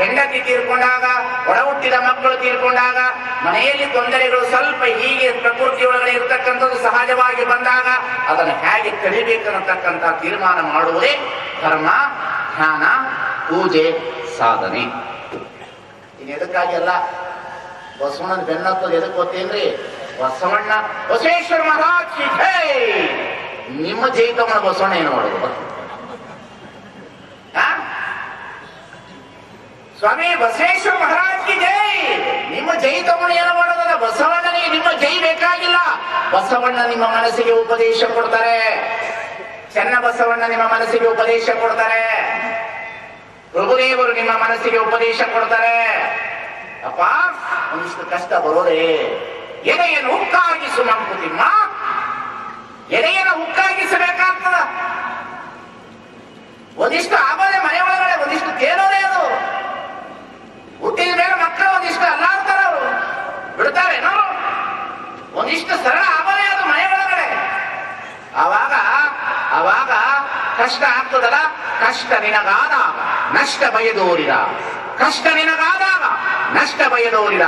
ಹೆಂಡತಿ ತೀರ್ಕೊಂಡಾಗ, ಒಡ ಹುಟ್ಟಿದ ಮಕ್ಕಳು ತೀರ್ಕೊಂಡಾಗ, ಮನೆಯಲ್ಲಿ ತೊಂದರೆಗಳು ಸ್ವಲ್ಪ ಹೀಗೆ ಪ್ರಕೃತಿಯೊಳಗಡೆ ಇರತಕ್ಕಂಥದ್ದು ಸಹಜವಾಗಿ ಬಂದಾಗ ಅದನ್ನು ಹೇಗೆ ಕಡಿಬೇಕನ್ನತಕ್ಕಂಥ ತೀರ್ಮಾನ ಮಾಡುವುದೇ ಧರ್ಮ, ಧ್ಯಾನ, ಪೂಜೆ, ಸಾಧನೆ. ಇನ್ನು ಎದಕ್ಕಾಗಿ ಅಲ್ಲ. ಬಸವಣ್ಣನ ಬೆನ್ನತ್ತದ ಎದಕ್ಕೆ ಗೊತ್ತೇನ್ರಿ? ಬಸವಣ್ಣ ಬಸವೇಶ್ವರ ಮಹಾರಾಜ್ ಜೈ. ನಿಮ್ಮ ಜೈತಮ್ಮನ ಬಸವಣ್ಣ ಏನು ಮಾಡೋದು? ಸ್ವಾಮಿ ಬಸವೇಶ್ವರ ಮಹಾರಾಜ್ ಕಿ ಜೈ. ನಿಮ್ಮ ಜೈತಮ್ಮನ ಏನು ಮಾಡೋದಲ್ಲ. ಬಸವಣ್ಣನಿಗೆ ನಿಮ್ಮ ಜೈ ಬೇಕಾಗಿಲ್ಲ. ಬಸವಣ್ಣ ನಿಮ್ಮ ಮನಸ್ಸಿಗೆ ಉಪದೇಶ ಕೊಡ್ತಾರೆ. ಚೆನ್ನ ಬಸವಣ್ಣ ನಿಮ್ಮ ಮನಸ್ಸಿಗೆ ಉಪದೇಶ ಕೊಡ್ತಾರೆ. ಪ್ರಭುದೇವರು ನಿಮ್ಮ ಮನಸ್ಸಿಗೆ ಉಪದೇಶ ಕೊಡ್ತಾರೆ. ಅಪ್ಪ, ಒಂದಿಷ್ಟು ಕಷ್ಟ ಬರೋದೇ ಎದೆಯನ್ನು ಹುಕ್ಕಾಗಿಸು ಮಂಕುತಿಮ್ಮ. ಎದೆಯನ್ನು ಹುಕ್ಕಾಗಿಸಬೇಕಾಗ್ತದ. ಒಂದಿಷ್ಟು ಆಗೋದೆ ಮನೆ ಒಳಗಡೆ, ಒಂದಿಷ್ಟು ತೇಲೋದೇ. ಅದು ಹುಟ್ಟಿದ ಮೇಲೆ ಮಕ್ಕಳು ಒಂದಿಷ್ಟು ಅಲ್ಲಾಡ್ತಾರ, ಅವರು ಬಿಡ್ತಾರೇನೋ. ಒಂದಿಷ್ಟು ಸರಳ ಆಗೋದೇ ಅದು ಮನೆ ಒಳಗಡೆ. ಆವಾಗ ಕಷ್ಟ ಆಗ್ತದಲ್ಲ. ಕಷ್ಟ ನಿನಗಾದಾಗ ನಷ್ಟ ಬಯದೋರಿದ, ಕಷ್ಟ ನಿನಗಾದಾಗ ನಷ್ಟ ಬಯದೋರಿದ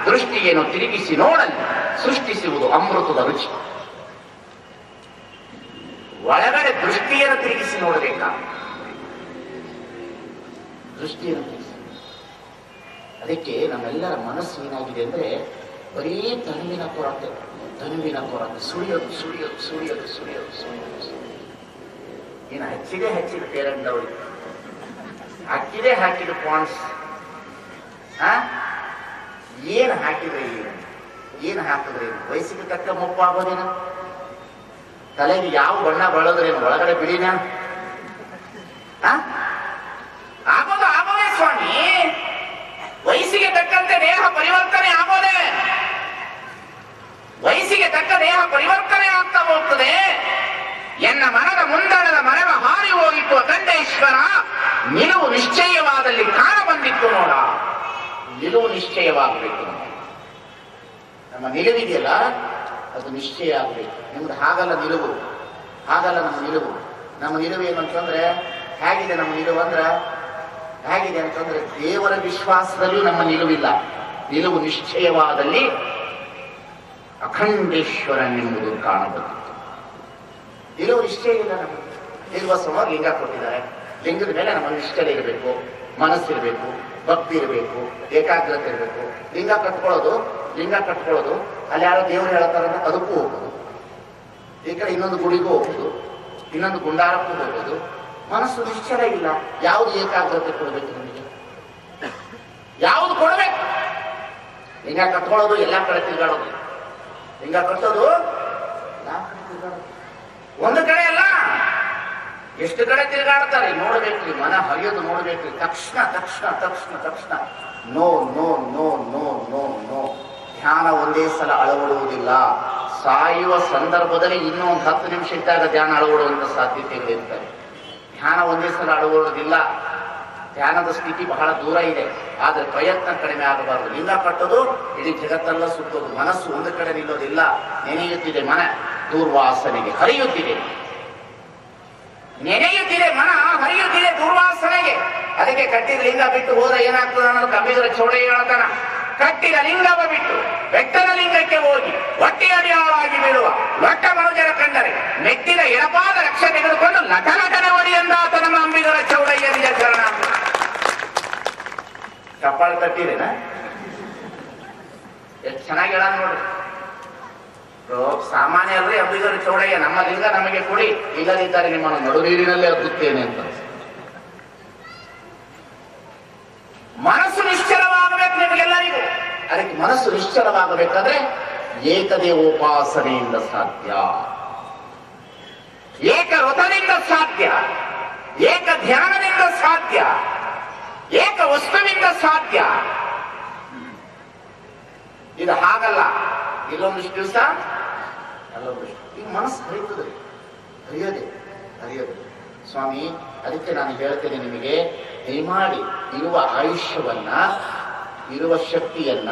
ದೃಷ್ಟಿಯನ್ನು ತಿರುಗಿಸಿ ನೋಡಲಿ ಸೃಷ್ಟಿಸುವುದು ಅಮೃತದ ರುಚಿ. ಒಳಗಡೆ ದೃಷ್ಟಿಯನ್ನು ತಿರುಗಿಸಿ ನೋಡಬೇಕಾ? ದೃಷ್ಟಿಯನ್ನು ತಿರುಗಿಸಿ. ಅದಕ್ಕೆ ನಮ್ಮೆಲ್ಲರ ಮನಸ್ಸು ಏನಾಗಿದೆ ಅಂದ್ರೆ ಬರೀ ತನುವಿನ ಕೊರತೆ, ಸುಳಿಯೋದು ಸುಳಿಯೋದು ಸುಳಿಯೋದು ಸುಳಿಯೋದು ಸುಳಿಯೋದು. ಏನು ಹಚ್ಚಿದೆ ಪೇರೆಂಟ್ದವ್ರಿಗೆ, ಹಾಕಿದ ಪಾಯಿಂಟ್ಸ್. ಏನು ಹಾಕಿದ್ರೆ ಏನು ಹಾಕಿದ್ರೆ ವಯಸ್ಸಿಗೆ ತಕ್ಕ ಮುಪ್ಪು ಆಗೋದೇನು? ತಲೆಗೆ ಯಾವ ಬಣ್ಣ ಬಳದ್ರೇನು? ಒಳಗಡೆ ಬಿಳಿನ ಆಗೋದೇ ಸ್ವಾಮಿ. ವಯಸ್ಸಿಗೆ ತಕ್ಕಂತೆ ದೇಹ ಪರಿವರ್ತನೆ ಆಗೋದೇ. ವಯಸ್ಸಿಗೆ ತಕ್ಕ ದೇಹ ಪರಿವರ್ತನೆ ಆಗ್ತಾ ಹೋಗ್ತದೆ. ಎನ್ನ ಮನದ ಮುಂದಣದ ಮರವ ಹಾರಿ ಹೋಗಿತ್ತು ಅಖಂಡೇಶ್ವರ. ನಿಲುವು ನಿಶ್ಚಯವಾದಲ್ಲಿ ಕಾಣ ಬಂದಿತ್ತು ನೋಡ. ನಿಲುವು ನಿಶ್ಚಯವಾಗಬೇಕು. ನಮ್ಮ ನಿಲುವಿದೆಯಲ್ಲ ಅದು ನಿಶ್ಚಯ ಆಗಬೇಕು. ನಿಮ್ದು ಹಾಗಲ್ಲ ನಿಲುವು, ಹಾಗಲ್ಲ ನಮ್ಮ ನಿಲುವು. ನಮ್ಮ ನಿಲುವು ಏನಂತಂದ್ರೆ ಹೇಗಿದೆ? ನಮ್ಮ ನಿಲುವು ಹೇಗಿದೆ ಅಂತಂದ್ರೆ ದೇವರ ವಿಶ್ವಾಸದಲ್ಲೂ ನಮ್ಮ ನಿಲುವಿಲ್ಲ. ನಿಲುವು ನಿಶ್ಚಯವಾದಲ್ಲಿ ಅಖಂಡೇಶ್ವರನೆಂಬುದು ಕಾಣಬಹುದು. ನಿಲುವು ನಿಶ್ಚಯ ಇಲ್ಲ. ನಮಗೆ ನಿರ್ವಸವಾಗಿ ಲಿಂಗ ಕೊಟ್ಟಿದ್ದಾರೆ. ಲಿಂಗದ ಮೇಲೆ ನಮ್ಮ ನಿಷ್ಠೆ ಇರಬೇಕು, ಮನಸ್ಸಿರಬೇಕು, ಭಕ್ತಿ ಇರಬೇಕು, ಏಕಾಗ್ರತೆ ಇರಬೇಕು. ಲಿಂಗ ಕಟ್ಕೊಳ್ಳೋದು ಅಲ್ಲಿ ಯಾರೋ ದೇವರು ಹೇಳ್ತಾರಂದ್ರೆ ಅದಕ್ಕೂ ಹೋಗೋದು. ಈ ಕಡೆ ಇನ್ನೊಂದು ಗುಡಿಗೂ ಹೋಗೋದು, ಇನ್ನೊಂದು ಗುಂಡಾರಕ್ಕೂ ಹೋಗೋದು. ಮನಸ್ಸು ನಿಶ್ಚಲ ಇಲ್ಲ. ಯಾವುದು ಏಕಾಗ್ರತೆ ಕೊಡಬೇಕು? ನಮಗೆ ಯಾವುದು ಕೊಡಬೇಕು? ಲಿಂಗ ಕಟ್ಕೊಳ್ಳೋದು ಎಲ್ಲ ಕಡೆ ತಿರುಗಾಡೋದು. ಲಿಂಗ ಕಟ್ಟೋದು ಎಲ್ಲ ಕಡೆ ತಿರುಗಾಡೋದು. ಒಂದು ಕಡೆ ಅಲ್ಲ, ಎಷ್ಟು ಕಡೆ ತಿರುಗಾಡ್ತಾರೆ ನೋಡ್ಬೇಕ್ರಿ. ಮನ ಹರಿಯೋದು ನೋಡ್ಬೇಕ್ರಿ. ತಕ್ಷಣ ತಕ್ಷಣ ತಕ್ಷಣ ತಕ್ಷಣ no no no no no no. ಧ್ಯಾನ ಒಂದೇ ಸಲ ಅಳವಡುವುದಿಲ್ಲ. ಸಾಯುವ ಸಂದರ್ಭದಲ್ಲಿ ಇನ್ನೂ ಒಂದು 10 ನಿಮಿಷ ಇದ್ದಾಗ ಧ್ಯಾನ ಅಳವಡುವಂತ ಸಾಧ್ಯತೆಗಳಿರ್ತವೆ. ಧ್ಯಾನ ಒಂದೇ ಸಲ ಅಳವಡುವುದಿಲ್ಲ. ಧ್ಯಾನದ ಸ್ಥಿತಿ ಬಹಳ ದೂರ ಇದೆ. ಆದ್ರೆ ಪ್ರಯತ್ನ ಕಡಿಮೆ ಆಗಬಾರದು. ಲಿಂಗ ಕಟ್ಟೋದು ಇಡೀ ಜಗತ್ತೆಲ್ಲ ಸುತ್ತೋದು. ಮನಸ್ಸು ಒಂದು ಕಡೆ ನಿಲ್ಲೋದಿಲ್ಲ. ನೆನೆಯುತ್ತಿದೆ ಮನ ದೂರ್ವಾಸನೆಗೆ, ಹರಿಯುತ್ತಿದೆ. ನೆನೆಯುತ್ತಿದೆ ಮನ, ಹರಿಯುತ್ತಿದೆ ದೂರ್ವಾಸನೆಗೆ. ಅದಕ್ಕೆ ಕಟ್ಟಿದ ಲಿಂಗ ಬಿಟ್ಟು ಹೋದ ಏನಾಗ್ತದೆ ಅನ್ನೋದು ಕಬ್ಬಿಗರ ಚೌಡಯ್ಯ ಹೇಳ್ತಾನ. ಕಟ್ಟಿದ ಲಿಂಗವ ಬಿಟ್ಟು ಬೆಟ್ಟದ ಲಿಂಗಕ್ಕೆ ಹೋಗಿ ಹೊಟ್ಟೆ ಅಡಿಯಾಳಾಗಿ ಬೀಳುವ ಲೊಟ್ಟ ಮನುಜರ ಕಂಡರೆ ಮೆಟ್ಟಿದ ಎಡಪಾದ ರಕ್ಷೆ ತೆಗೆದುಕೊಂಡು ಲಟಲಟನೆ ಒಡಿ ಎಂದಾತ ನಮ್ಮ ಅಂಬಿಗರ ಚೌಡಯ್ಯ ನಿಜ ಚರಣ. ಚಪ್ಪಾಳೆ ತಟ್ಟಿರೇನ? ಎಷ್ಟು ಚೆನ್ನಾಗಿ ಹೇಳ ನೋಡ್ರಿ. ಸಾಮಾನ್ಯ ಅಲ್ರಿ ಅಂಬಿಗರ ಚೌಡಯ್ಯ. ನಮ್ಮ ಲಿಂಗ ನಮಗೆ ಕೊಡಿ, ಇಲ್ಲದಿದ್ದರೆ ನಿಮ್ಮನ್ನು ನಡು ನೀರಿನಲ್ಲೇ ಅದ್ದುತ್ತೇನೆ ಅಂತ. ಮನಸ್ಸು ನಿಶ್ಚಲವಾಗಬೇಕು ನಿಮಗೆಲ್ಲರಿಗೂ. ಅದಕ್ಕೆ ಮನಸ್ಸು ನಿಶ್ಚಲವಾಗಬೇಕಾದ್ರೆ ಏಕದೇವೋಪಾಸನೆಯಿಂದ ಸಾಧ್ಯ, ಏಕ ವ್ರತದಿಂದ ಸಾಧ್ಯ, ಏಕ ಧ್ಯಾನದಿಂದ ಸಾಧ್ಯ, ಏಕ ವಸ್ತುವಿಂದ ಸಾಧ್ಯ. ಇದು ಹಾಗಲ್ಲ. ಇಲ್ಲೊಂದಿಷ್ಟು ದಿವಸ ಅಲ್ಲೊಂದಿಷ್ಟು ಈಗ ಮನಸ್ಸು ಹರಿಯುತ್ತದೆ, ಹರಿಯೋದೆ ಸ್ವಾಮಿ. ಅದಕ್ಕೆ ನಾನು ಹೇಳ್ತೇನೆ ನಿಮಗೆ, ದಯಮಾಡಿ ಇರುವ ಆಯುಷ್ಯವನ್ನ, ಇರುವ ಶಕ್ತಿಯನ್ನ,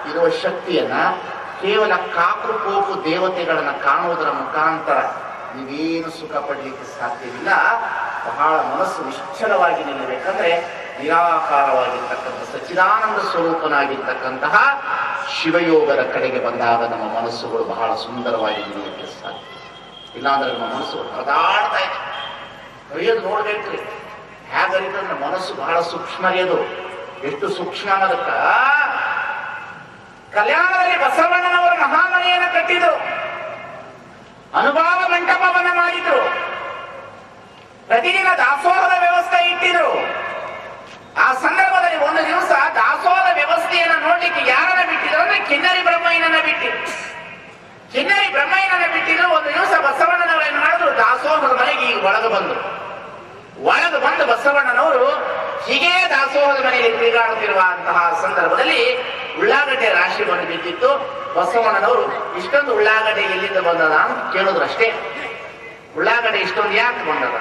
ಇರುವ ಶಕ್ತಿಯನ್ನ ಕೇವಲ ಕಾಕು ಕೋಪು ದೇವತೆಗಳನ್ನ ಕಾಣುವುದರ ಮುಖಾಂತರ ನೀವೇನು ಸುಖ ಪಡಲಿಕ್ಕೆ ಸಾಧ್ಯವಿಲ್ಲ. ಬಹಳ ಮನಸ್ಸು ನಿಶ್ಚಲವಾಗಿ ನಿಲ್ಲಬೇಕಂದ್ರೆ ನಿರಾಕಾರವಾಗಿರ್ತಕ್ಕಂಥ ಸಚ್ಚಿದಾನಂದ ಸ್ವರೂಪನಾಗಿರ್ತಕ್ಕಂತಹ ಶಿವಯೋಗದ ಕಡೆಗೆ ಬಂದಾಗ ನಮ್ಮ ಮನಸ್ಸುಗಳು ಬಹಳ ಸುಂದರವಾಗಿ ನಿಲ್ಲಲಿಕ್ಕೆ ಸಾಧ್ಯ. ಇಲ್ಲಾಂದ್ರೆ ನಮ್ಮ ಮನಸ್ಸು ಹೊರದಾಡ್ತಾ ಇದೆ. ಹರಿಯೋದು ನೋಡ್ಬೇಕ್ರಿ, ಹೇಗರಿತಂದ್ರೆ ಮನಸ್ಸು ಬಹಳ ಸೂಕ್ಷ್ಮ ಅದು. ಎಷ್ಟು ಸೂಕ್ಷ್ಮ ಅನ್ನೋದಕ್ಕ ಕಲ್ಯಾಣದಲ್ಲಿ ಬಸವಣ್ಣನವರು ಮಹಾಮನೆಯನ್ನು ಕಟ್ಟಿದ್ರು, ಅನುಭವ ಮಂಟಪವನ್ನ ಮಾಡಿದ್ರು, ಪ್ರತಿದಿನ ದಾಸೋಹದ ವ್ಯವಸ್ಥೆ ಇಟ್ಟಿದ್ರು. ಆ ಸಂದರ್ಭದಲ್ಲಿ ಒಂದು ದಿವಸ ದಾಸೋಹದ ವ್ಯವಸ್ಥೆಯನ್ನು ನೋಡ್ಲಿಕ್ಕೆ ಯಾರನ್ನ ಬಿಟ್ಟಿದ್ರು ಅಂದ್ರೆ ಕಿನ್ನರಿ ಬ್ರಹ್ಮಯ್ಯನನ್ನ ಬಿಟ್ಟಿದ್ರು. ಕಿನ್ನರಿ ಬ್ರಹ್ಮಯ್ಯನನ್ನ ಬಿಟ್ಟಿದ್ರು. ಒಂದು ದಿವಸ ಬಸವಣ್ಣನವರು ಏನ್ ಮಾಡಿದ್ರು, ದಾಸೋಹದ ಮನೆಗೆ ಈಗ ಒಳಗೆ ಬಂದು ಬಸವಣ್ಣನವರು ಹೀಗೆ ದಾಸೋಹದ ಮನೆಯಲ್ಲಿ ತಿರುಗಾಡುತ್ತಿರುವಂತಹ ಸಂದರ್ಭದಲ್ಲಿ ಉಳ್ಳಾಗಡ್ಡೆ ರಾಶಿ ಬಂದು ಬಿದ್ದಿತ್ತು. ಬಸವಣ್ಣನವರು ಇಷ್ಟೊಂದು ಉಳ್ಳಾಗಡ್ಡೆ ಎಲ್ಲಿಂದ ಬಂದದ ಅಂತ ಕೇಳಿದ್ರು ಅಷ್ಟೇ. ಉಳ್ಳಾಗಡ್ಡೆ ಇಷ್ಟೊಂದು ಯಾಕೆ ಬಂದದ?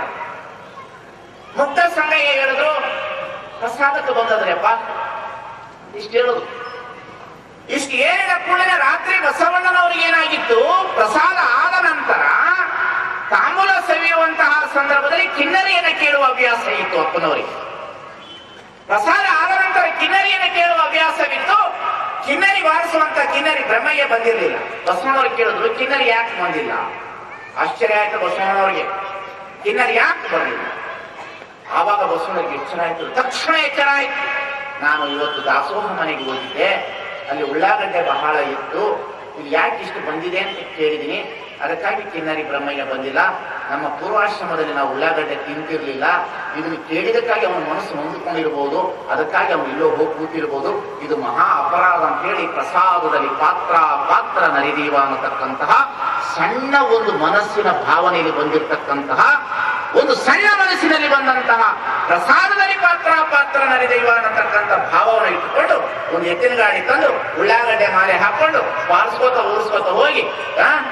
ಮುಕ್ತ ಸಂಗಯ್ಯ ಹೇಳಿದ್ರು, ಪ್ರಸಾದಕ್ಕೆ ಬಂದದ್ರಿ ಅಪ್ಪ. ಇಷ್ಟು ಹೇಳುದು. ಇಷ್ಟು ಹೇಳಿದ ಕೂಡಲೇ ರಾತ್ರಿ ಬಸವಣ್ಣನವ್ರಿಗೆ ಏನಾಗಿತ್ತು, ಪ್ರಸಾದ ಆದ ನಂತರ ತಾಂಬೂಲ ಸವಿಯುವಂತಹ ಸಂದರ್ಭದಲ್ಲಿ ಕಿನ್ನರಿಯನ್ನು ಕೇಳುವ ಅಭ್ಯಾಸ ಇತ್ತು ಅಪ್ಪನವರಿಗೆ. ಪ್ರಸಾದ ಆದ ನಂತರ ಕಿನ್ನರಿಯನ್ನು ಕೇಳುವ ಅಭ್ಯಾಸವಿತ್ತು. ಕಿನ್ನರಿ ಬಾರಿಸುವಂತ ಕಿನ್ನರಿ ಬ್ರಹ್ಮಯ್ಯ ಬಂದಿರಲಿಲ್ಲ. ಬಸವಣ್ಣವ್ರಿಗೆ ಕೇಳಿದ್ರು, ಕಿನ್ನರಿ ಯಾಕೆ ಬಂದಿಲ್ಲ? ಆಶ್ಚರ್ಯ ಆಯ್ತು ಬಸವಣ್ಣವ್ರಿಗೆ, ಕಿನ್ನರಿ ಯಾಕೆ ಬಂದಿಲ್ಲ? ಆವಾಗ ಬಸವಣ್ಣರಿಗೆ ಎಚ್ಚರ ಆಯ್ತು, ತಕ್ಷಣ ಎಚ್ಚರ ಆಯ್ತು. ನಾನು ಇವತ್ತು ದಾಸೋಹ ಮನೆಗೆ ಹೋಗಿದ್ದೆ, ಅಲ್ಲಿ ಉಳ್ಳಾಗಡ್ಡೆ ಬಹಳ ಇತ್ತು, ಇಲ್ಲಿ ಯಾಕೆ ಇಷ್ಟು ಬಂದಿದೆ ಅಂತ ಕೇಳಿದೀನಿ. ಅದಕ್ಕಾಗಿ ಕಿನ್ನರಿ ಬ್ರಹ್ಮಯ್ಯ ಬಂದಿಲ್ಲ. ನಮ್ಮ ಪೂರ್ವಾಶ್ರಮದಲ್ಲಿ ನಾವು ಉಳ್ಳಾಗಡ್ಡೆ ತಿಂತಿರ್ಲಿಲ್ಲ. ಇದನ್ನು ಕೇಳಿದಕ್ಕಾಗಿ ಅವನ ಮನಸ್ಸು ನೊಂದುಕೊಂಡಿರ್ಬೋದು, ಅದಕ್ಕಾಗಿ ಅವನು ಇಲ್ಲೋ ಹೋಗಿ ಕೂತಿರ್ಬೋದು. ಇದು ಮಹಾ ಅಪರಾಧ ಅಂತ ಹೇಳಿ ಪ್ರಸಾದದಲ್ಲಿ ಪಾತ್ರ ನರಿದೀವ ಅನ್ನತಕ್ಕಂತಹ ಸಣ್ಣ ಒಂದು ಮನಸ್ಸಿನ ಭಾವನೆಯಲ್ಲಿ ಬಂದಿರತಕ್ಕಂತಹ, ಒಂದು ಸಣ್ಣ ಮನಸ್ಸಿನಲ್ಲಿ ಬಂದಂತಹ ಪ್ರಸಾದದಲ್ಲಿ ಪಾತ್ರ ನರಿದೈವ ಅನ್ನತಕ್ಕಂಥ ಭಾವವನ್ನು ಇಟ್ಟುಕೊಂಡು ಒಂದು ಎತ್ತಿನ ಗಾಡಿ ತಂದು ಉಳ್ಳಾಗಡ್ಡೆ ಮಾಲೆ ಹಾಕೊಂಡು ಊರಿಸ್ಕೋತ ಹೋಗಿ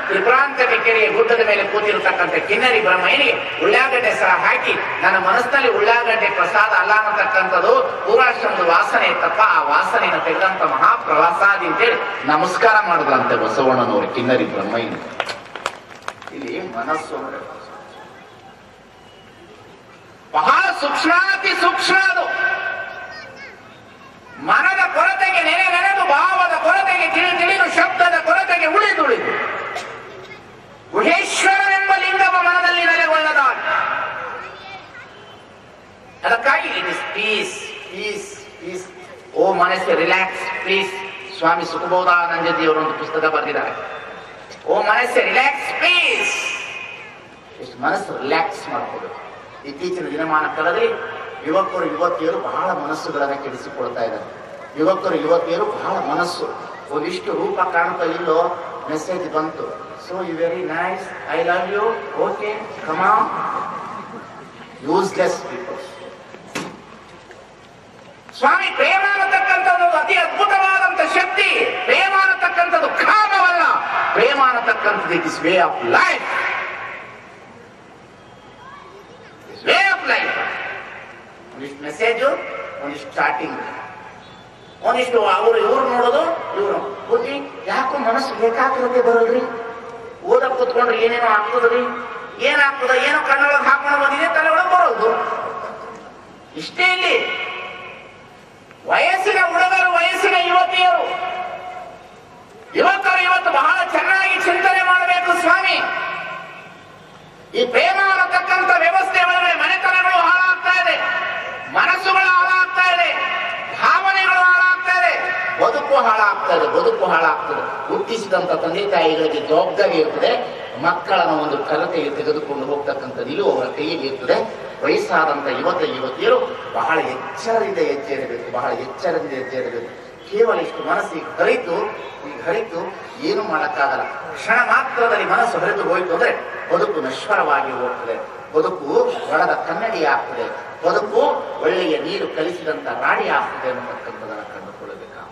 ತ್ರಿಪುರಾಂತಕ ಕೆರೆಯ ಗುಡ್ಡದ ಮೇಲೆ ಕೂತಿರತಕ್ಕಂಥ ಕಿನ್ನರಿ ಬ್ರಹ್ಮಯ್ಯನಿಗೆ ಉಳ್ಳಾಗಡ್ಡೆ ಸಹ ಹಾಕಿ, ನನ್ನ ಮನಸ್ಸಿನಲ್ಲಿ ಉಳ್ಳಾಗಡ್ಡೆ ಪ್ರಸಾದ ಅಲ್ಲ ಅನ್ನತಕ್ಕಂಥದ್ದು ಪೂರ್ವಾಶ್ರಮದ ವಾಸನೆ ಇತ್ತಪ್ಪ, ಆ ವಾಸನೆಯನ್ನು ತೆಗೆದಂತ ಮಹಾಪ್ರವಾಸಾದಿ ಅಂತೇಳಿ ನಮಸ್ಕಾರ ಮಾಡಿದ್ರಂತೆ ಬಸವಣ್ಣನವರು ಕಿನ್ನರಿ ಬ್ರಹ್ಮಯ್ಯನಿಗೆ. ಇಲ್ಲಿ ಮನಸ್ಸು ಅಂದ್ರೆ ಬಹಳ ಸೂಕ್ಷ್ಮಾತಿ ಸೂಕ್ಷ್ಮ. ಅದು ಮನದ ಕೊರತೆಗೆ ನೆನೆದು, ಭಾವದ ಕೊರತೆಗೆ ತಿಳಿದು, ಶಬ್ದದ ಕೊರತೆಗೆ ಉಳಿದುಳಿದು ಗುಹೇಶ್ವರನೆಂಬ ಲಿಂಗವ ಮನದಲ್ಲಿ ನೆಲೆಗೊಳ್ಳದ. ಅದಕ್ಕಾಗಿ it is peace peace peace. ಓ ಮನಸ್ಸೆ ರಿಲ್ಯಾಕ್ಸ್ ಪ್ಲೀಸ್. ಸ್ವಾಮಿ ಸುಖಬೋಧಾನಂದಜಿ ಅವರೊಂದು ಪುಸ್ತಕ ಬರೆದಿದ್ದಾರೆ, ಓ ಮನಸ್ಸೆ ರಿಲ್ಯಾಕ್ಸ್ ಪ್ಲೀಸ್. ಎಷ್ಟು ಮನಸ್ಸು ರಿಲ್ಯಾಕ್ಸ್ ಮಾಡ್ಕೋಬೇಕು. ಇತ್ತೀಚಿನ ದಿನಮಾನ ಕಾಲದಲ್ಲಿ ಯುವಕರು ಯುವತಿಯರು ಬಹಳ ಮನಸ್ಸುಗಳನ್ನು ಕೆಡಿಸಿಕೊಳ್ತಾ ಇದ್ದಾರೆ. ಯುವಕರು ಯುವತಿಯರು ಬಹಳ ಮನಸ್ಸು, ಒಂದಿಷ್ಟು ರೂಪ ಕಾಣ್ತಾ ಇಲ್ಲೋ ಮೆಸೇಜ್ ಬಂತು, so you very nice, I love you, okay come on. Useless people. ಸ್ವಾಮಿ ಪ್ರೇಮ ಅನ್ನತಕ್ಕಂಥದ್ದು ಅತಿ ಅದ್ಭುತವಾದಂತ ಶಕ್ತಿ. ಪ್ರೇಮ ಅನ್ನತಕ್ಕಂಥದ್ದು ಕಾಮವಲ್ಲ, ಪ್ರೇಮ ಅನ್ನತಕ್ಕಂಥದ್ದು it is way of life. Way of life. ಒಂದಿಷ್ಟು ಮೆಸೇಜು, ಒಂದಿಷ್ಟು ಸ್ಟಾರ್ಟಿಂಗ್, ಒಂದಿಷ್ಟು ಅವರು ಇವ್ರು ನೋಡೋದು, ಇವ್ರು ಬುದ್ಧಿ ಯಾಕೋ ಮನಸ್ಸು ಏಕಾಗ್ರತೆ ಬರೋದ್ರಿ, ಓದಕ್ ಕೂತ್ಕೊಂಡ್ರೆ ಏನೇನೋ ಆಗ್ತದ್ರಿ, ಏನಾಗ್ತದ ಏನೋ ಕಣ್ಣೊಳಗೆ ಹಾಕೊಂಡು ಬಂದಿದೆ, ತಲೆ ಒಳಗೆ ಬರೋದು. ಇಷ್ಟೇ ಇಲ್ಲಿ ವಯಸ್ಸಿನ ಹುಡುಗರು, ವಯಸ್ಸಿನ ಯುವತಿಯರು, ಯುವಕರು ಇವತ್ತು ಬಹಳ ಚೆನ್ನಾಗಿ ಚಿಂತನೆ ಮಾಡಬೇಕು. ಸ್ವಾಮಿ, ಈ ಪ್ರೇಮ ಅನ್ನತಕ್ಕಂಥ ವ್ಯವಸ್ಥೆ ಒಳಗಡೆ ಮನೆತನಗಳು ಹಾಳಾಗ್ತಾ ಇದೆ, ಮನಸ್ಸುಗಳು ಹಾಳಾಗ್ತಾ ಇದೆ, ಭಾವನೆಗಳು ಹಾಳಾಗ್ತಾ ಇದೆ, ಬದುಕು ಹಾಳಾಗ್ತದೆ. ಹುಟ್ಟಿಸಿದಂತ ತಂದೆ ತಾಯಿಗಳಿಗೆ ಜವಾಬ್ದಾರಿ ಇರ್ತದೆ. ಮಕ್ಕಳನ್ನು ಒಂದು ಕಲತೆಗೆ ತೆಗೆದುಕೊಂಡು ಹೋಗ್ತಕ್ಕಂಥ ನಿಲುವು ಅವರ ಕೈಯಲ್ಲಿ ಇರ್ತದೆ. ವಯಸ್ಸಾದಂಥ ಯುವತಿಯರು ಬಹಳ ಎಚ್ಚರದಿಂದ ಹೆಜ್ಜೆ ಇರಬೇಕು, ಬಹಳ ಎಚ್ಚರದಿಂದ ಹೆಜ್ಜೆ ಇರಬೇಕು. ಕೇವಲ ಇಷ್ಟು ಮನಸ್ಸಿಗೆ ಹರಿತು ಏನು ಮಾಡಕ್ಕಾಗಲ್ಲ. ಕ್ಷಣ ಮಾತ್ರದಲ್ಲಿ ಮನಸ್ಸು ಹರಿದು ಹೋಯಿತು ಅಂದ್ರೆ ಬದುಕು ನಶ್ವರವಾಗಿ ಹೋಗ್ತದೆ, ಬದುಕು ಒಳದ ಕನ್ನಡಿ ಆಗ್ತದೆ, ಬದುಕು ಒಳ್ಳೆಯ ನೀರು ಕಲಿಸಿದಂತ ರಾಡಿ ಆಗ್ತದೆ ಅನ್ನತಕ್ಕಂಥದನ್ನು ಕಂಡುಕೊಳ್ಳಬೇಕಾ.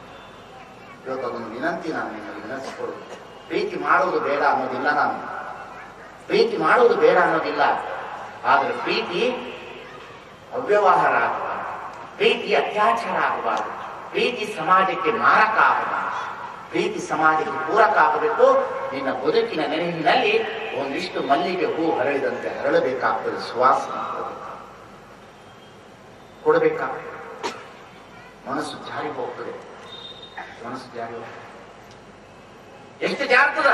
ಇವತ್ತು ಅದೊಂದು ವಿನಂತಿ ನಾನು ನಿಮ್ಮಲ್ಲಿ ವಿನಂತಿಸಿಕೊಳ್ಳುವುದು. ಪ್ರೀತಿ ಮಾಡುವುದು ಬೇಡ ಅನ್ನೋದಿಲ್ಲ, ನಾನು ಪ್ರೀತಿ ಮಾಡುವುದು ಬೇಡ ಅನ್ನೋದಿಲ್ಲ. ಆದರೆ ಪ್ರೀತಿ ಅವ್ಯವಹಾರ ಆಗಬಾರದು, ಪ್ರೀತಿ ಅತ್ಯಾಚಾರ ಆಗಬಾರದು, ಪ್ರೀತಿ ಸಮಾಜಕ್ಕೆ ಮಾರಕ ಆಗಬಾರದು, ಪ್ರೀತಿ ಸಮಾಜಕ್ಕೆ ಪೂರಕ ಆಗಬೇಕು. ನಿನ್ನ ಬದುಕಿನ ನೆನಪಿನಲ್ಲಿ ಒಂದಿಷ್ಟು ಮಲ್ಲಿಗೆ ಹೂ ಹರಳಿದಂತೆ ಹರಳಬೇಕಾಗ್ತದೆ, ಸುವಾಸನೆ ಕೊಡಬೇಕಾಗ್ತದೆ. ಮನಸ್ಸು ಜಾರಿ ಹೋಗ್ತದೆ, ಮನಸ್ಸು ಜಾರಿ ಹೋಗ್ತದೆ. ಎಷ್ಟು ಜಾರ್ತದ